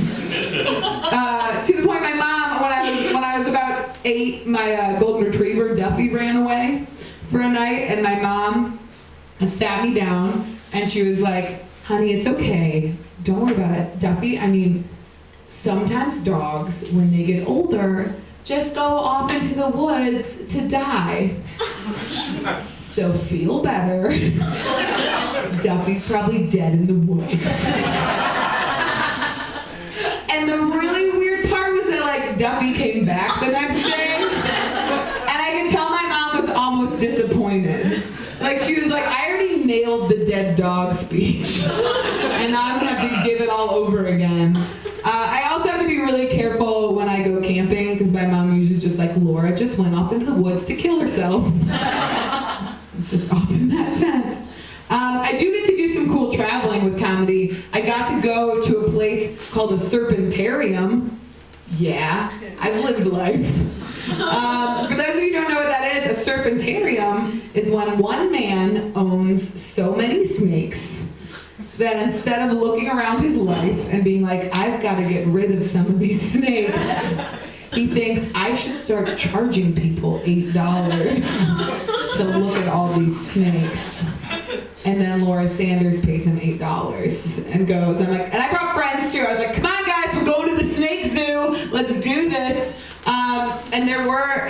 To the point my mom, when I was about 8, my golden retriever, Duffy, ran away for a night, and my mom sat me down, and she was like, honey, it's okay. Don't worry about it. Duffy, I mean, sometimes dogs, when they get older, just go off into the woods to die. So feel better. Duffy's probably dead in the woods. And the really weird part was that, like, Duffy came back the next day, and I could tell my mom was almost disappointed. Like, she was like, I already nailed the dead dog speech, and now I'm gonna have to give it all over again. I also have to be really careful when I go camping, because my mom usually is just like, Laura just went off into the woods to kill herself. Just off in that tent. I do get to do some cool traveling with comedy. I got to go to a place called a Serpentarium. Yeah, I've lived life. For those of you who don't know what that is, a Serpentarium is when one man owns so many snakes that instead of looking around his life and being like, I've got to get rid of some of these snakes, he thinks I should start charging people $8 to look at all these snakes. And then Laura Sanders pays him $8 and goes. I'm like, and I brought friends too. I was like, come on guys, we're going to the snake zoo. Let's do this. And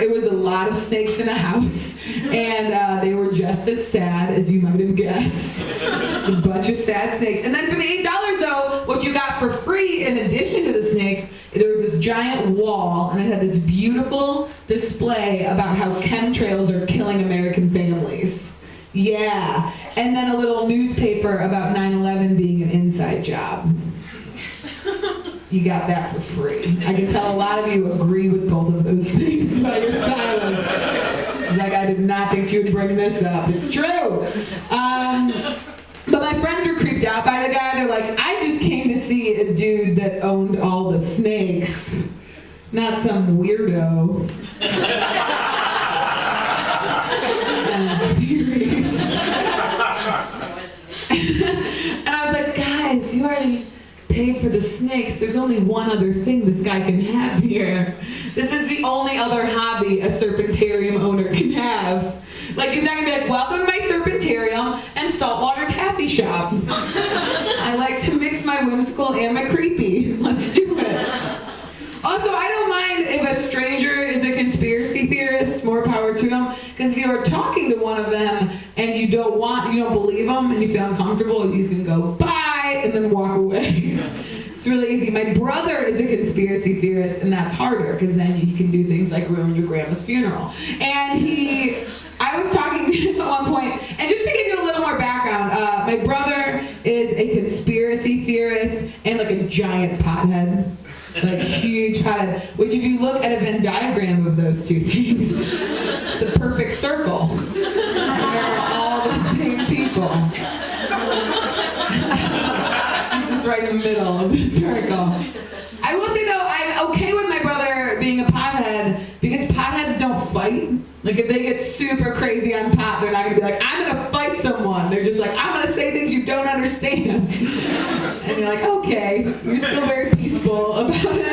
it was a lot of snakes in a house. And they were just as sad as you might have guessed. Just a bunch of sad snakes. And then for the $8 though, what you got for free in addition to the snakes, there was this giant wall, and it had this beautiful display about how chemtrails are killing American families. Yeah. And then a little newspaper about 9/11 being an inside job. You got that for free. I can tell a lot of you agree with both of those things by your silence. She's like, I did not think she would bring this up. It's true. But my friends were creeped out by the guy. They're like, I just came to see a dude that owned all the snakes, not some weirdo. And his theories. And I was like, guys, you already paid for the snakes. There's only one other thing this guy can have here. This is the only other hobby a serpentarium owner can have. Like, he's not gonna be like, welcome to my serpentarium and saltwater taffy shop. I like to mix my whimsical and my creepy. Let's do it. Also, I don't mind if a stranger is a conspiracy theorist, more power to them. Because if you are talking to one of them and you don't believe them and you feel uncomfortable, you can go, bye, and then walk away. It's really easy. My brother is a conspiracy theorist, and that's harder, because then he can do things like ruin your grandma's funeral. And I was talking to him at one point, and just to give you a little more background, my brother is a conspiracy theorist and like a giant pothead. Like huge pothead, which if you look at a Venn diagram of those two things, it's a perfect circle. They're all the same people. It's just right in the middle of the circle. I will say though, I'm okay with my brother being a pothead because potheads don't fight. Like if they get super crazy on pot, they're not gonna be like, I'm gonna fight someone. They're just like, I'm gonna say things you don't understand. And you're like, okay, you're still very peaceful about it.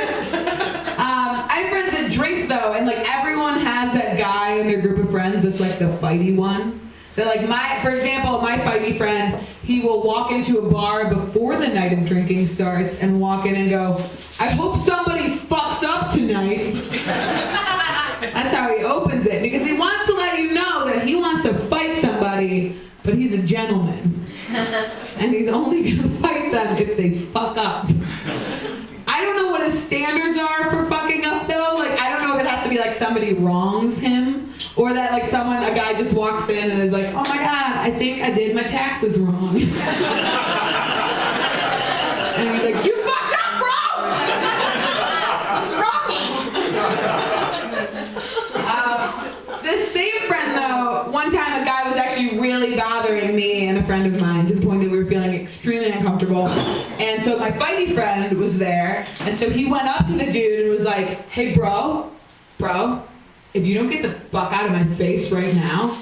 I have friends that drink though, and like everyone has that guy in their group of friends that's like the fighty one. They're like, for example, my fighty friend, he will walk into a bar before the night of drinking starts and walk in and go, I hope somebody fucks up tonight. That's how he opens it, because he wants to let you know that he wants to fight somebody, but he's a gentleman. And he's only going to fight them if they fuck up. I don't know what his standards are for fucking up though. Like, I don't know if it has to be like somebody wrongs him, or that like a guy just walks in and is like, oh my god, I think I did my taxes wrong. And he's like, you fucked up, bro! What's wrong? This same friend though, one time a guy was actually really bothering me and a friend of mine to the point that we were feeling extremely uncomfortable. And so my fighty friend was there, and so he went up to the dude and was like, hey bro, if you don't get the fuck out of my face right now,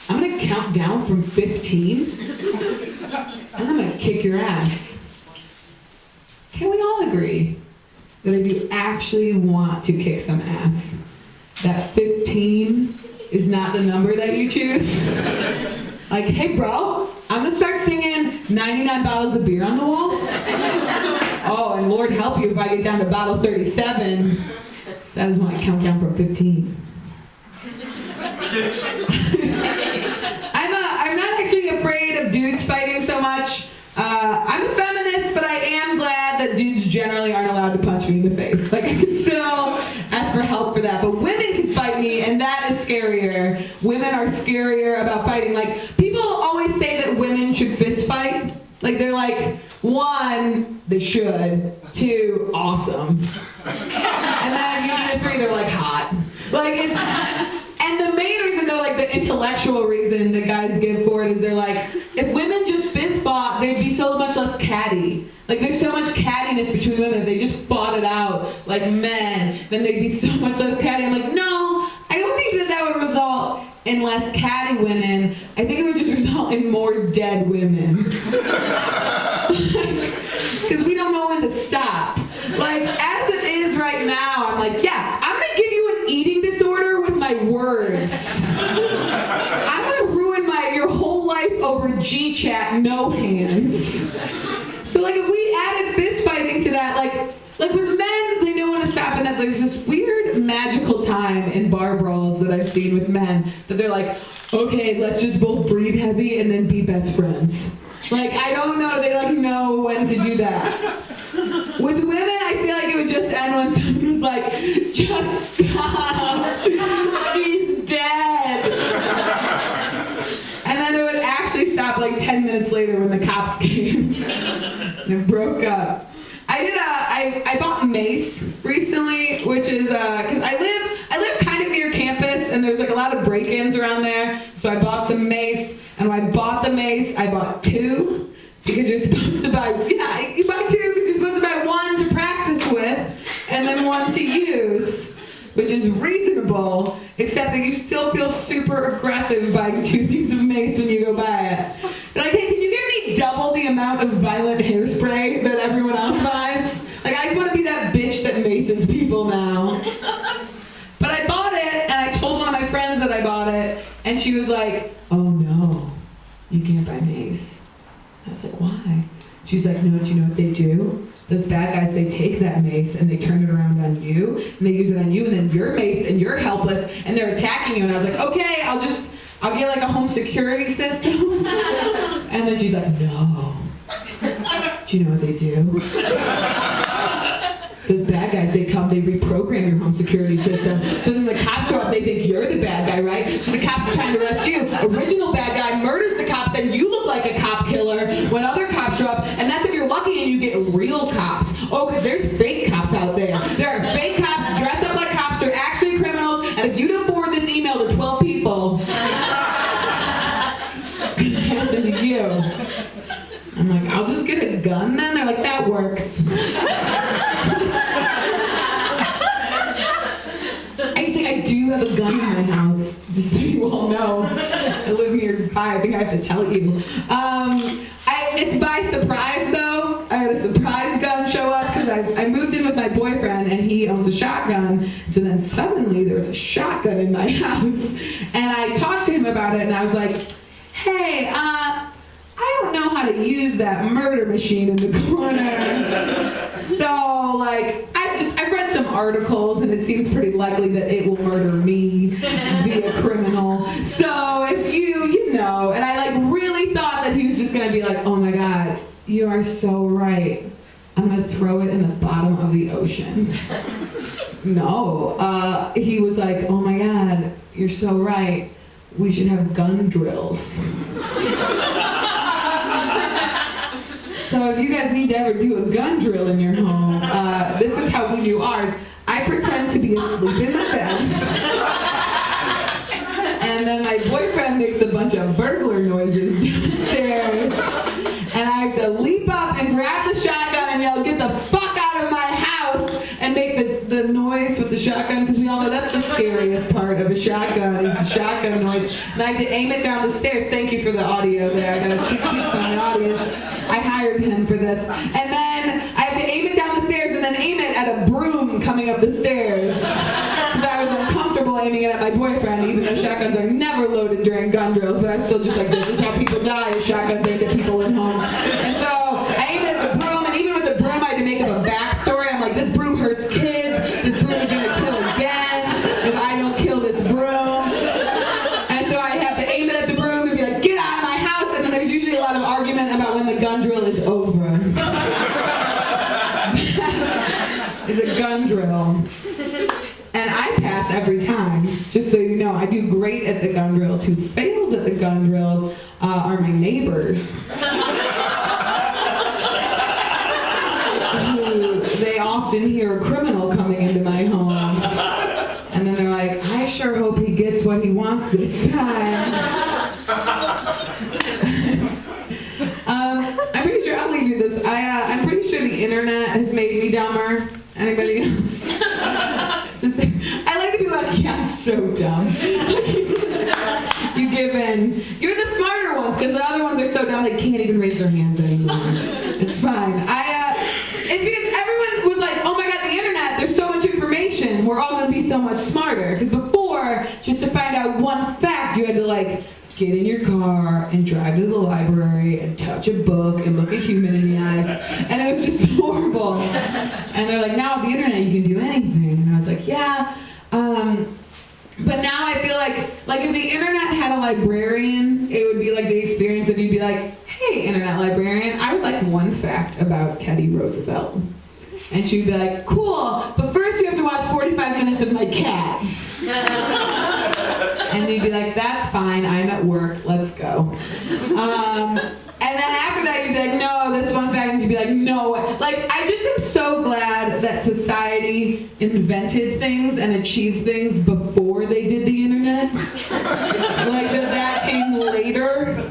I'm gonna count down from 15, and I'm gonna kick your ass. Can we all agree that if you actually want to kick some ass, that 15 is not the number that you choose? Like, hey bro, I'm gonna start singing 99 bottles of beer on the wall. Oh, and Lord help you if I get down to bottle 37. That is when I count down from 15. I'm not actually afraid of dudes fighting so much. I'm a feminist, but I am glad that dudes generally aren't allowed to punch me in the face. Like, I can still ask for help for that. But women can fight me, and that is scarier. Women are scarier about fighting. Like, people always say that women should fist fight. Like, they're like, 1, they should. 2, awesome. And then if you need a 3, they're like, hot. Like, it's... And the main reason, though, like the intellectual reason that guys give for it is they're like, if women just fist fought, they'd be so much less catty. Like, there's so much cattiness between women. If they just fought it out like men, then they'd be so much less catty. I'm like, no, I don't think that would result in less catty women. I think it would just result in more dead women. Because we don't know when to stop. Like, as it is right now, I'm like, yeah, I'm going to give you an eating disorder with my words. I'm going to ruin your whole life over G-chat, no hands. So, like, if we added fist fighting to that, like with men, they know when to stop, and that there's this weird magical time in bar brawls that I've seen with men, that they're like, okay, let's just both breathe heavy and then be best friends. Like, I don't know, they like know when to do that. With women, I feel like it would just end when someone was like, just stop, she's dead. And then stop like 10 minutes later when the cops came. And it broke up. I bought mace recently, which is because I live kind of near campus, and there's like a lot of break-ins around there. So I bought some mace, and when I bought the mace, I bought 2 because you're supposed to buy. Yeah, you buy 2 because you're supposed to buy 1 to practice with, and then 1 to use, which is reasonable, except that you still feel super aggressive buying 2 things of mace when you go buy it. You're like, hey, can you give me double the amount of violent hairspray that everyone else buys? Like, I just want to be that bitch that maces people now. But I bought it, and I told one of my friends that I bought it, and she was like, oh no, you can't buy mace. I was like, why? She's like, no, do you know what they do? Those bad guys, they take that mace and they turn it around on you, and they use it on you, and then you're maced and you're helpless, and they're attacking you. And I was like, okay, I'll get like a home security system. And then she's like, no. Do you know what they do? Those bad guys, they come, they reprogram your home security system. So then the cops show up, they think you're the bad guy, right? So the cops are trying to arrest you. Original bad guy murders the cops, and you look like a cop killer when other cops show up. And that's if you're lucky and you get real cops. Oh, because there's fake cops out there. There are fake cops dressed up like cops. They're actually criminals. And if you don't forward this email to 12 people, it's going to happen to you. I'm like, I'll just get a gun then? They're like, that works. Actually, I do have a gun in my house, just so you all know. I live nearby. I think I have to tell you. It's by surprise, though. I had a surprise gun show up because I moved in with my boyfriend, and he owns a shotgun. So then suddenly there was a shotgun in my house. And I talked to him about it, and I was like, hey, I don't know how to use that murder machine in the corner. So, like, I've read some articles, and it seems pretty likely that it will murder me, be a criminal. So, if you know, and I, like, really thought that he was just going to be like, oh my God, you are so right. I'm going to throw it in the bottom of the ocean. No. He was like, oh my God, you're so right. We should have gun drills. So if you guys need to ever do a gun drill in your home, this is how we do ours. I pretend to be asleep in the bed. And then my boyfriend makes a bunch of burglar noises downstairs. And I have to leap up and grab the shotgun and yell, get the fuck out of my house, and make the noise with the shotgun, because we all know that's the scariest part of a shotgun, is the shotgun noise. And I have to aim it down the stairs. Thank you for the audio there. I got a cheat sheet from the audience. I hired him for this. And then I have to aim it down the stairs and then aim it at a broom coming up the stairs. Because I was uncomfortable aiming it at my boyfriend, even though shotguns are never loaded during gun drills. But I was still just like, this is how people die, is shotguns aimed at people in homes. And so I aimed it at the broom, and even with the broom I had to make up a backstory. I'm like, this broom hurts kids. This broom is going to kill again if I don't kill this broom. And so I have to aim it at the broom and be like, get out of my house. And then there's usually a lot of argument about when the gun drill is over. Is a gun drill. And I pass every time, just so you know. I do great at the gun drills. Who fails at the gun drills are my neighbors. They often hear a criminal coming into my home. And then they're like, I sure hope he gets what he wants this time. I'm pretty sure, I'll leave you this. I'm pretty sure the internet has made me dumber. Anybody else? I like to be like, yeah, I'm so dumb. You give in. You're the smarter ones, because the other ones are so dumb they can't even raise their hands anymore. It's fine. It's because everyone was like, oh my God, the internet, there's so much information. We're all going to be so much smarter. Because before, just to find out one fact, you had to like get in your car and drive to the library and touch a book and look a human in the eyes. And it was just horrible. And they're like, now with the internet, you can do anything. And I was like, yeah. But now I feel like if the internet had a librarian, it would be like the experience of you'd be like, hey, internet librarian, I would like one fact about Teddy Roosevelt. And she'd be like, cool, but first you have to watch 45 minutes of my cat. And you'd be like, that's fine, I'm at work, let's go. to be like, no. Like, I just am so glad that society invented things and achieved things before they did the internet. Like, that came later.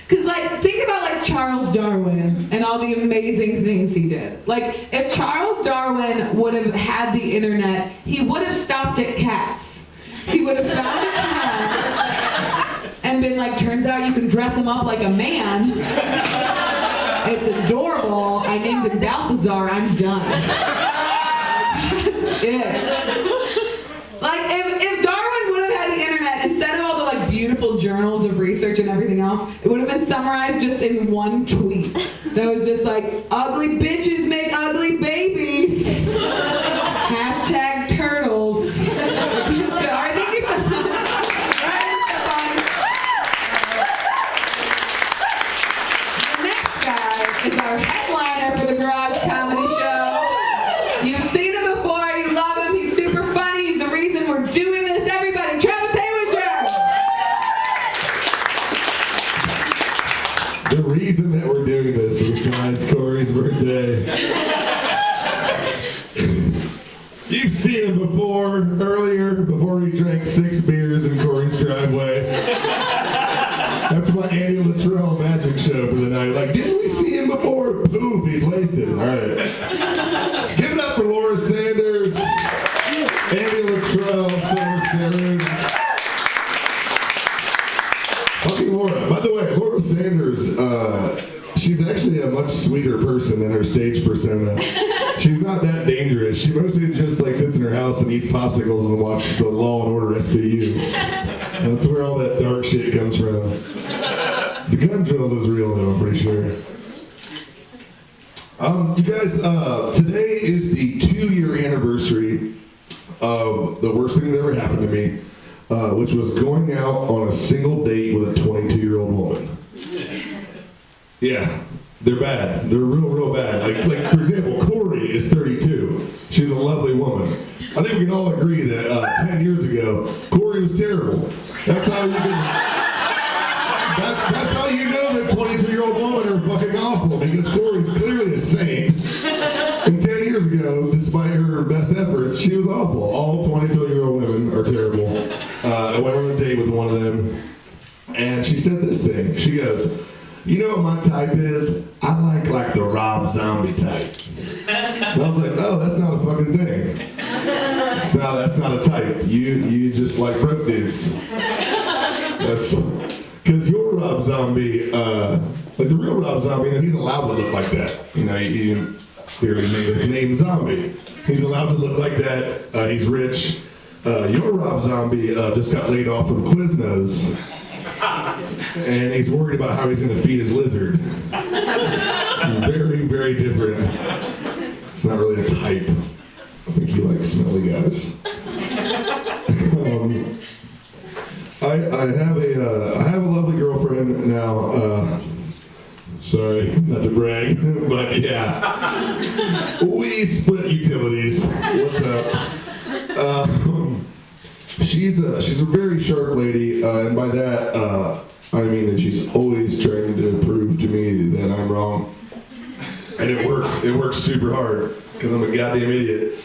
Because, like, think about, like, Charles Darwin and all the amazing things he did. Like, if Charles Darwin would have had the internet, he would have stopped at cats. He would have found a cat and been like, turns out you can dress him up like a man. It's adorable. I named him Balthazar. I'm done. That's it. Like, if Darwin would have had the internet, instead of all the like beautiful journals of research and everything else, it would have been summarized just in one tweet. That was just like, ugly bitches make ugly babies. Hashtag turtles. So, all right, thank you so much. The next guy is our headliner for the Garage Comedy Show. You've seen him before, you love him, he's super funny, he's the reason we're doing this. Everybody, Travis Haywisher! The reason that we're doing this, besides Corey's birthday, you've seen him before, earlier, before we drank 6 beers in Corey's driveway. That's my Andy Luttrell magic show for the night. Like, didn't we see him before? Poof, he's wasted. All right. Give it up for Laura Sanders, Andy Luttrell, Silver Sanders. Fucking Laura. By the way, Laura Sanders, she's actually a much sweeter person than her stage persona. She's not that dangerous. She mostly just like sits in her house and eats popsicles and watches the Law and Order SVU. That's where all that dark shit comes from. The gun drill is real though, I'm pretty sure. You guys, today is the 2-year anniversary of the worst thing that ever happened to me, which was going out on a single date with a 22-year-old woman. Yeah, they're bad. They're real bad. Like for example, Corey is 32. She's a lovely woman. I think we can all agree that 10 years ago, Corey was terrible. That's how you can. That's how you know that 22-year-old women are fucking awful, because Corey's clearly a saint. And 10 years ago, despite her best efforts, she was awful. All 22-year-old women are terrible. I went on a date with one of them, and she said this thing. She goes, you know what my type is? I like the Rob Zombie type. And I was like, oh, that's not a fucking thing. That's not a type. You just like broke dudes. That's because your Rob Zombie, like the real Rob Zombie, he's allowed to look like that. You know, he clearly made his name Zombie. He's allowed to look like that. He's rich. Your Rob Zombie just got laid off from Quiznos. And he's worried about how he's going to feed his lizard. Very, very different. It's not really a type. I think he likes smelly guys. I have a lovely girlfriend now. Sorry, not to brag, but yeah. We split utilities. What's up? She's a very sharp lady, and by that I mean that she's always trying to prove to me that I'm wrong. And it works super hard, because I'm a goddamn idiot.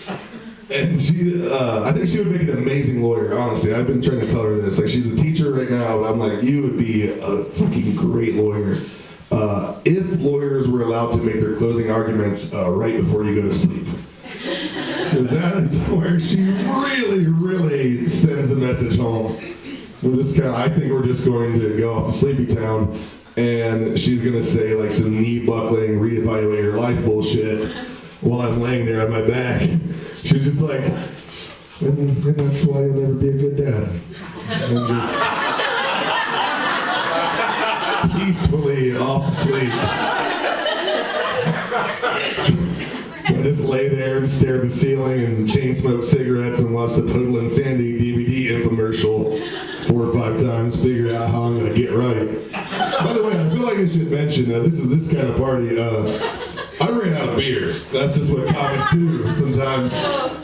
And she, I think she would make an amazing lawyer, honestly. I've been trying to tell her this. Like, she's a teacher right now, but I'm like, you would be a fucking great lawyer. If lawyers were allowed to make their closing arguments right before you go to sleep. Because that is where she really, really sends the message home. I think we're just going to go off to Sleepy Town, and she's going to say like some knee-buckling, reevaluate your life bullshit while I'm laying there on my back. She's just like, and that's why you'll never be a good dad. And just peacefully off to sleep. I just lay there and stare at the ceiling and chain smoke cigarettes and watch the Total Insanity DVD infomercial 4 or 5 times, figure out how I'm going to get right. By the way, I feel like I should mention that this is this kind of party. I ran out of beer. That's just what comics do sometimes.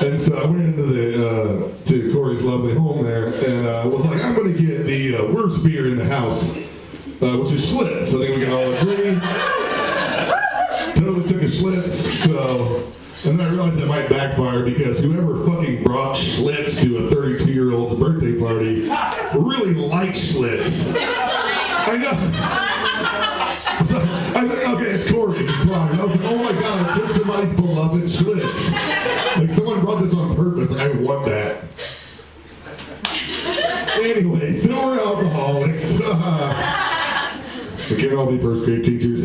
And so I went into to Corey's lovely home there and was like, I'm going to get the worst beer in the house, which is Schlitz. I think we can all agree. totally took a Schlitz, so, and then I realized that might backfire because whoever fucking brought Schlitz to a 32-year-old's birthday party really likes Schlitz. I know. So, I think, okay, it's Corey's, it's fine. I was like, oh my god, I took somebody's beloved Schlitz. Like, someone brought this on purpose, I want that. Anyway, so we're alcoholics. We can't all be first grade teachers.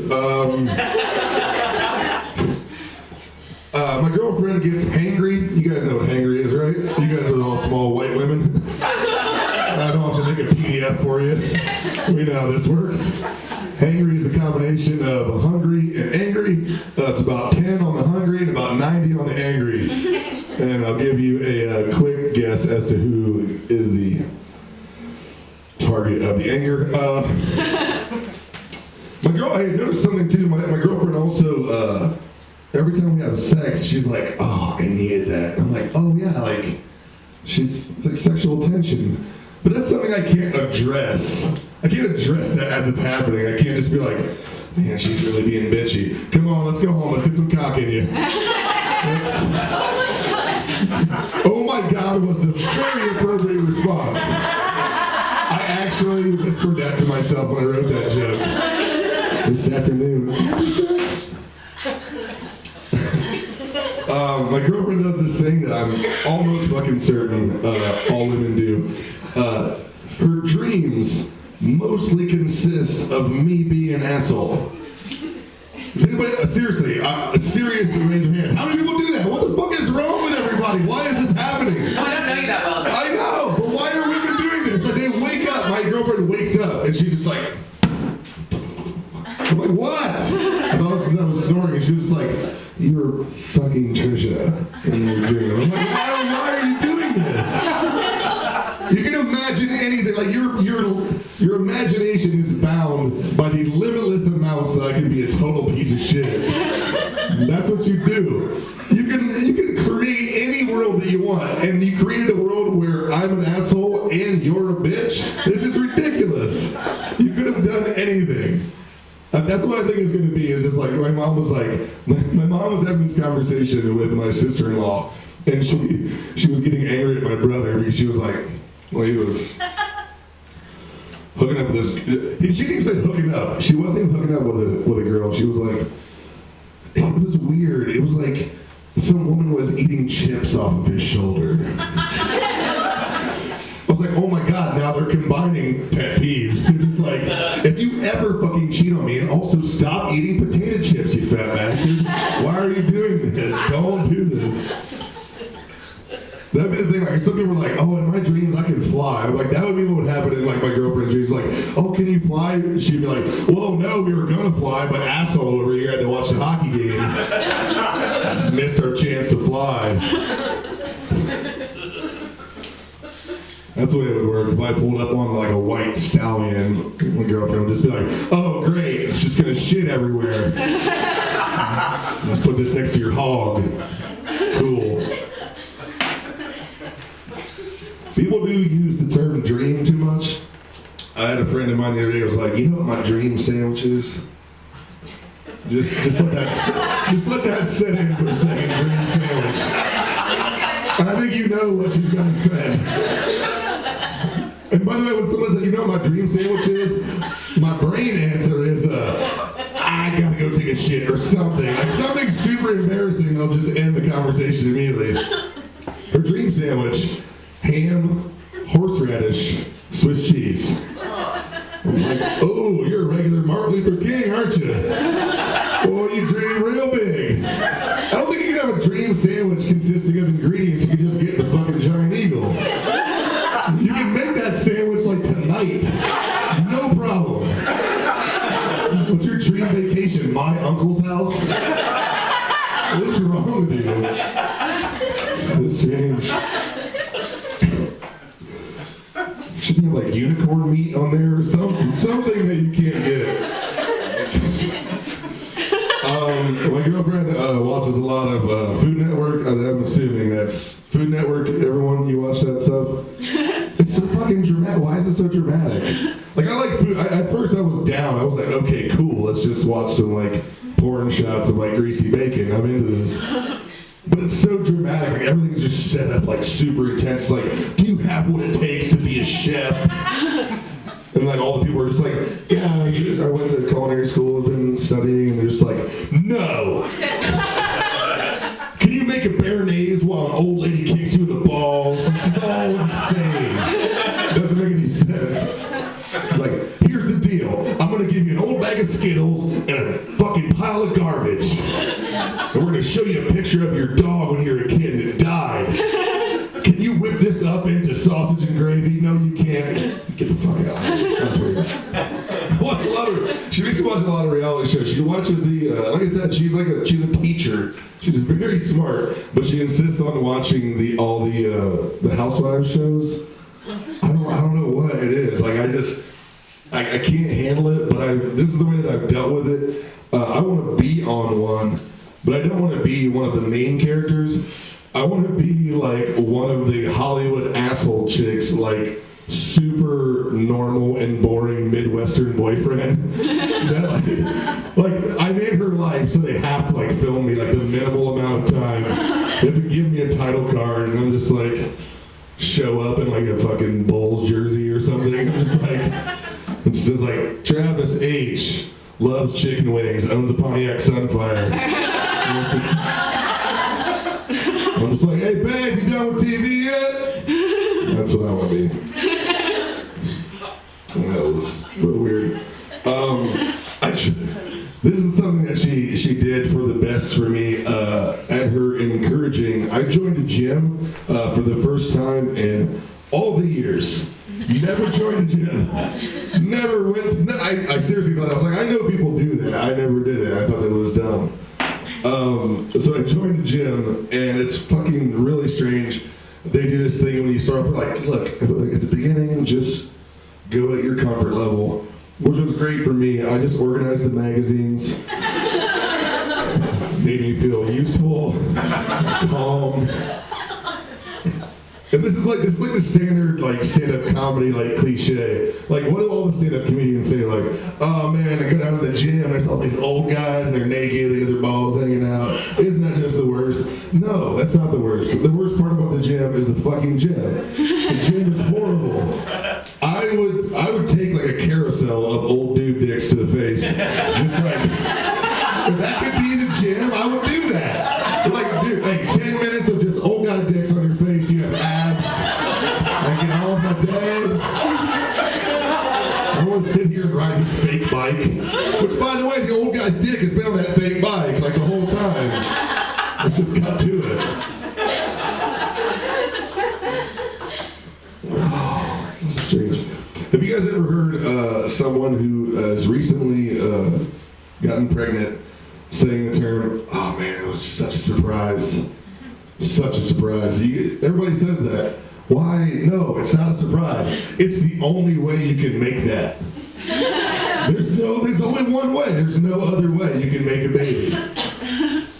My girlfriend gets hangry. You guys know what hangry is, right? You guys are all small white women. I don't have to make a PDF for you. We know how this works. Hangry is a combination of hungry and angry. It's about 10 on the hungry and about 90 on the angry. And I'll give you a quick guess as to who is the target of the anger. I noticed something too. My girlfriend also, every time we have sex, she's like, oh, I needed that. I'm like, oh yeah, like, it's like sexual tension. But that's something I can't address. I can't address that as it's happening. I can't just be like, man, she's really being bitchy. Come on, let's go home. Let's get some cock in you. Oh my God was the very appropriate response. I actually whispered that to myself when I wrote that joke this afternoon. Happy sex. My girlfriend does this thing that I'm almost fucking certain all women do. Her dreams mostly consist of me being an asshole. Does anybody, seriously raise your hands. How many people do that? What the fuck is wrong with everybody? Why is this happening? Oh, I don't know you that well. So. I know, but why are women doing this? Like, they wake up, my girlfriend wakes up, and she's just like, I'm like, what? I thought I was snoring, and she was just like, you're fucking Trisha in your dream. I'm like, why are you doing this? You can imagine anything. Like, your imagination is bound by the limitless amounts that I can be a total piece of shit. That's what you do. You can create any world that you want, and you created a world where I'm an asshole and you're a bitch. This is ridiculous. You could have done anything. That's what I think it's going to be. Is just like my mom was like, my mom was having this conversation with my sister-in-law, and she was getting angry at my brother because she was like, well, he was hooking up with this. She didn't even say hooking up. She wasn't even hooking up with a girl. She was like, it was weird. It was like some woman was eating chips off of his shoulder. I was like, oh my God, now they're combining pet peeves. You're just like, if you ever fucking cheat on me, and also stop eating potato chips, you fat bastard. Why are you doing this? Don't do this. That'd be the thing, like, some people are like, oh, in my dreams I can fly. I'm like, that would be what would happen in like my girlfriend's dreams. Like, oh, can you fly? She'd be like, well, no, we were gonna fly, but asshole over here had to watch the hockey game. Missed our chance to fly. That's the way it would work. If I pulled up on like a white stallion, my girlfriend would just be like, oh, great, it's just gonna shit everywhere. Let's put this next to your hog. Cool. People do use the term dream too much. I had a friend of mine the other day who was like, you know what my dream sandwich is? Just let that set in for a second, dream sandwich. And I think you know what she's gonna say. And by the way, when someone says, you know what my dream sandwich is? My brain answer is, I gotta go take a shit or something. Like something super embarrassing, they'll just end the conversation immediately. Her dream sandwich, ham, horseradish, Swiss cheese. I'm like, oh, you're a regular Martin Luther King, aren't you? Oh, you dream real big. I don't think you can have a dream sandwich consisting of ingredients you can just get the fucking Giant Eagle. You can make that sandwich like tonight. No problem. What's your dream vacation? My uncle's house? What is wrong with you? It's strange. Should you have like unicorn meat on there or something that you can't get? My girlfriend watches a lot of Food Network. I'm assuming that's Food Network. Everyone, you watch that stuff? It's so fucking dramatic. Why is it so dramatic? Like, I like food. At first I was down. I was like, okay, cool. Let's just watch some like porn shots of like greasy bacon. I'm into this. But it's so dramatic. Like everything's just set up like super intense. Like, do you have what it takes to be a chef? And like all the people are just like, yeah, I went to culinary school, I've been studying, and they're just like, no. Can you make a béarnaise while an old lady kicks you in the balls? This is all insane. It doesn't make any sense. Like, here's the deal. I'm gonna give you an old bag of Skittles and a fucking pile of garbage. And we're gonna show you a picture of your dog when you were a kid that died. Can you whip this up into sausage and gravy? No, you can't. Get the fuck out. That's weird. She makes me watch a lot of reality shows. She watches like I said, she's a teacher. She's very smart, but she insists on watching all the housewives shows. I don't know what it is. Like I can't handle it, but this is the way that I've dealt with it. I want to be on one, but I don't want to be one of the main characters. I want to be like one of the Hollywood asshole chicks, like super normal and boring Midwestern boyfriend. like I'm in her life, so they have to like film me like the minimal amount of time. They have to give me a title card, and I'm just like show up in like a fucking Bulls jersey or something. I'm just like, it says like Travis H. loves chicken wings, owns a Pontiac Sunfire. I'm just like, hey babe, you done with TV yet? That's what I want to be. That was real weird. This is something that she did for the best for me. At her encouraging, I joined a gym for the first time in all the years. Never joined a gym. Never went. I seriously thought, I was like, I know people do that. I never did it. I thought that was dumb. So I joined the gym, and it's fucking really strange. They do this thing when you start off, like, look, at the beginning, just go at your comfort level, which was great for me. I just organized the magazines, made me feel useful, calm. And this is like the standard like stand-up comedy like cliche. Like what do all the stand-up comedians say? Like, oh man, I go down to the gym and there's all these old guys and they're naked, they got their balls hanging out. Isn't that just the worst? No, that's not the worst. The worst part about the gym is the fucking gym. The gym is horrible. I would take like a carousel of old dude dicks to the face. Just like, if that could be the gym, I would do that. Like, dude, like 10 minutes of just old guy dicks on your face, you have abs. I get on with my day. I want to sit here and ride this fake bike. Which, by the way, the old guy's dick has been on that fake bike like the whole time. Let's just cut to it. Oh, this is strange. Have you guys ever heard someone who has recently gotten pregnant saying the term, oh man, it was such a surprise. Such a surprise. Everybody says that. Why? No, it's not a surprise. It's the only way you can make that. There's only one way. There's no other way you can make a baby.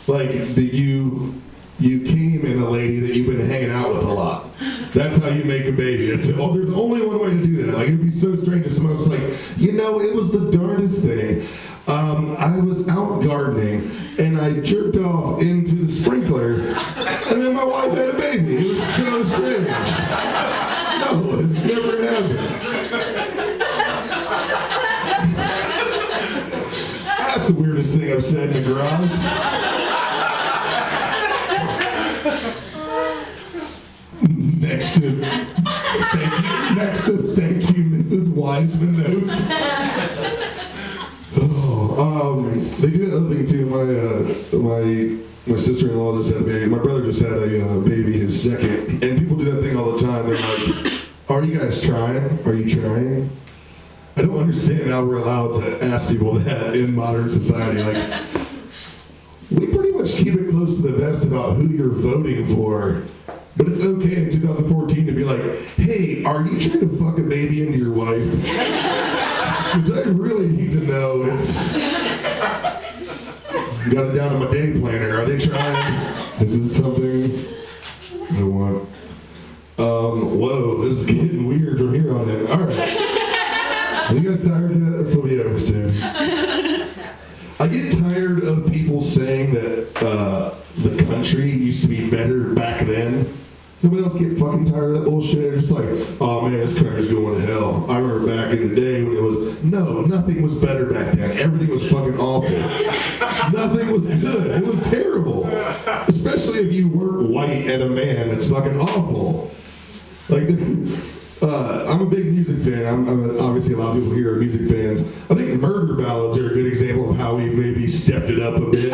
Like, you came in a lady that you've been hanging out with a lot. That's how you make a baby. There's only one way to do that. Like, it'd be so strange if someone was like, it was the darndest thing. I was out gardening, and I jerked off into the sprinkler, and then my wife had a baby. It was so strange. No, it's never happened. That's the weirdest thing I've said in the garage. Next to thank you, Mrs. Wiseman notes. They do that other thing too. My sister-in-law just had a baby. My brother just had a baby, his second. And people do that thing all the time. They're like, are you guys trying? Are you trying? I don't understand how we're allowed to ask people that in modern society. Like, we pretty much keep it close to the vest about who you're voting for. But it's okay in 2014 to be like, hey, are you trying to fuck a baby into your wife? Because I really need to know. Got it down on my day planner. Are they trying? Is this something I want? Whoa, this is getting weird from here on in. All right. Are you guys tired of that? This will be over soon. I get tired of country used to be better back then. Nobody else get fucking tired of that bullshit? It's like, oh man, this country's going to hell. I remember back in the day when it was, no, nothing was better back then. Everything was fucking awful. Nothing was good. It was terrible. Especially if you weren't white and a man. It's fucking awful. Like, I'm a big music fan. I'm obviously a lot of people here are music fans. I think murder ballads are a good example of how we've maybe stepped it up a bit.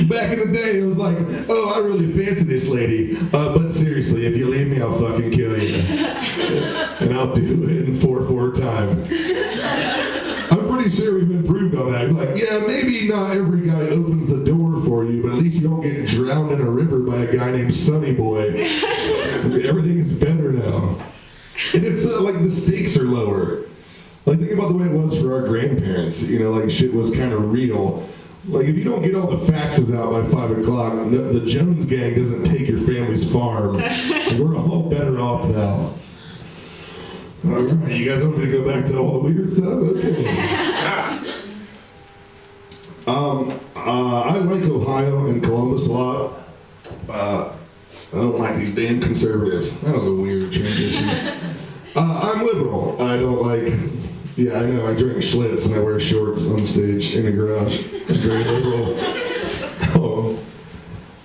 Back in the day, it was like, oh, I really fancy this lady. But seriously, if you leave me, I'll fucking kill you. And I'll do it in 4/4 time. I'm pretty sure we've improved on that. Like, yeah, maybe not every guy opens the door for you, but at least you don't get drowned in a river by a guy named Sonny Boy. Everything is better now. And it's like the stakes are lower. Like, think about the way it was for our grandparents. You know, like, shit was kind of real. Like, if you don't get all the faxes out by 5 o'clock, the Jones gang doesn't take your family's farm. We're all better off now. All right, you guys want me to go back to all the weird stuff? Okay. I like Ohio and Columbus a lot. I don't like these damn conservatives. That was a weird transition. I'm liberal. I don't like... Yeah, I know. I drink Schlitz and I wear shorts on stage in the garage. I'm very liberal.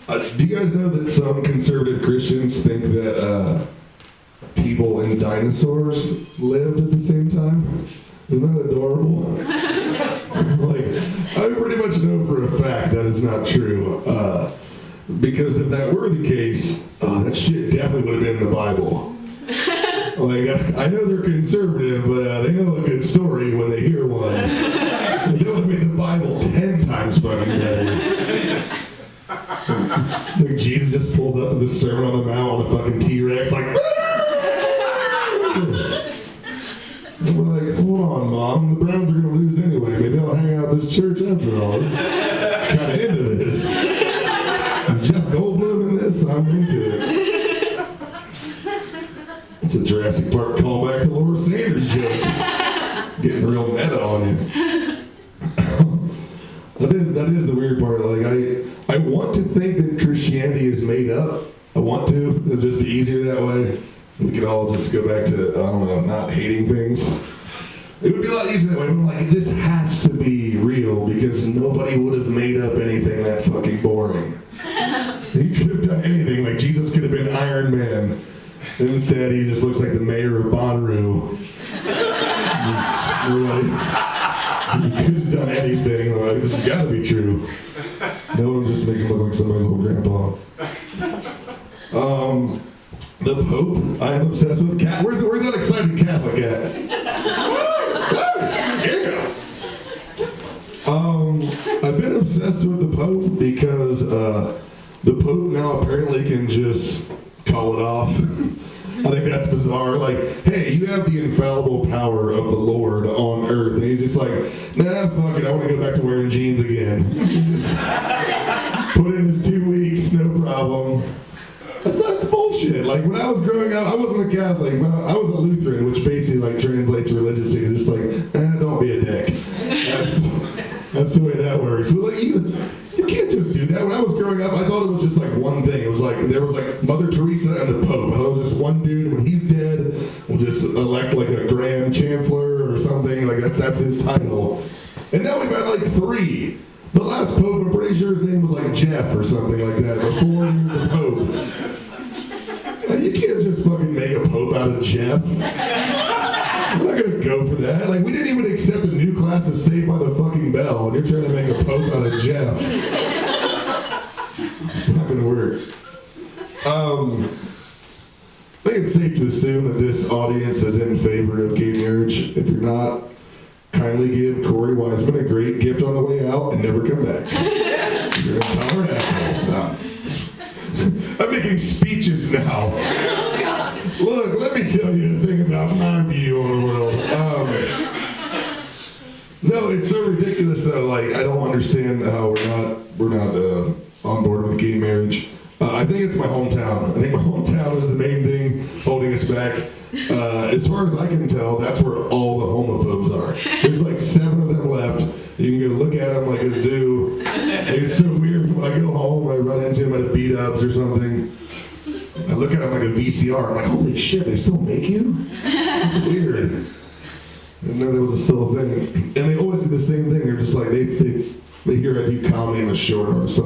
Do you guys know that some conservative Christians think that people and dinosaurs lived at the same time? Isn't that adorable? Like, I pretty much know for a fact that is not true. Because if that were the case, that shit definitely would have been in the Bible. Like, I know they're conservative, but they know a good story when they hear one. They would have made the Bible 10 times fucking better. Like, Jesus just pulls up in the Sermon on the Mount on a fucking T-Rex, like, and we're like, hold on, Mom, the Browns are going to lose anyway. Maybe I'll hang out at this church after all. I'm kind of into this. Is Jeff Goldblum in this? I'm into it. It's a Jurassic Park callback to Laura Sanders joke. Getting real meta on you. That is the weird part. Like, I want to think that Christianity is made up. I want to. It'll just be easier that way. We could all just go back to, I don't know, not hating things. It would be a lot easier that way. I'm like, this has to be real because nobody would have made up anything that fucking boring. He could have done anything. Like, Jesus could have been Iron Man. Instead, he just looks like the mayor of Bonnaroo. He could have done anything. Like, this has got to be true. No one just make him look like somebody's old grandpa. The Pope. I am obsessed with Where's that excited Catholic at? Yeah. I've been obsessed with the Pope because the Pope now apparently can just call it off. I think that's bizarre. Like, hey, you have the infallible power of the Lord on earth. And he's just like, nah, fuck it. I want to go back to wearing jeans again. Just put in his 2 weeks, no problem. That's bullshit. Like, when I was growing up, I wasn't a Catholic, but I was a Lutheran, which basically, like, translates religiously to just like, don't be a dick. That's the way that works. But, like, you can't just do that. When I was growing up, I thought it was just like one thing. It was like, there was like Mother Teresa and the Pope. I thought it was just one dude. When he's dead, we'll just elect like a Grand Chancellor or something. Like, that's his title. And now we've had like 3. The last Pope, I'm pretty sure his name was like Jeff or something like that, before he was the Pope. Like, you can't just fucking make a Pope out of Jeff. I'm not gonna go for that. Like, we didn't even accept a new class of Saved by the fucking Bell, and you're trying to make a Pope out of Jeff. It's not gonna work. I think it's safe to assume that this audience is in favor of gay marriage. If you're not, kindly give Corey Wiseman a great gift on the way out and never come back. You're an intolerant asshole. No. I'm making speeches now. Look, let me tell you a thing about my view on the world. No, it's so ridiculous though. Like, I don't understand how we're not on board with gay marriage. I think it's my hometown. I think my hometown is the main thing holding us back. As far as I can tell, that's where all the homophobes are. There's like 7 of them left. You can go look at them like a zoo. It's so weird when I to him at a beat-ups or something. I look at him like a VCR. I'm like, holy shit, they still make you? That's weird. And then there was still a thing. And they always do the same thing. They're just like, they hear I do comedy in the short or something.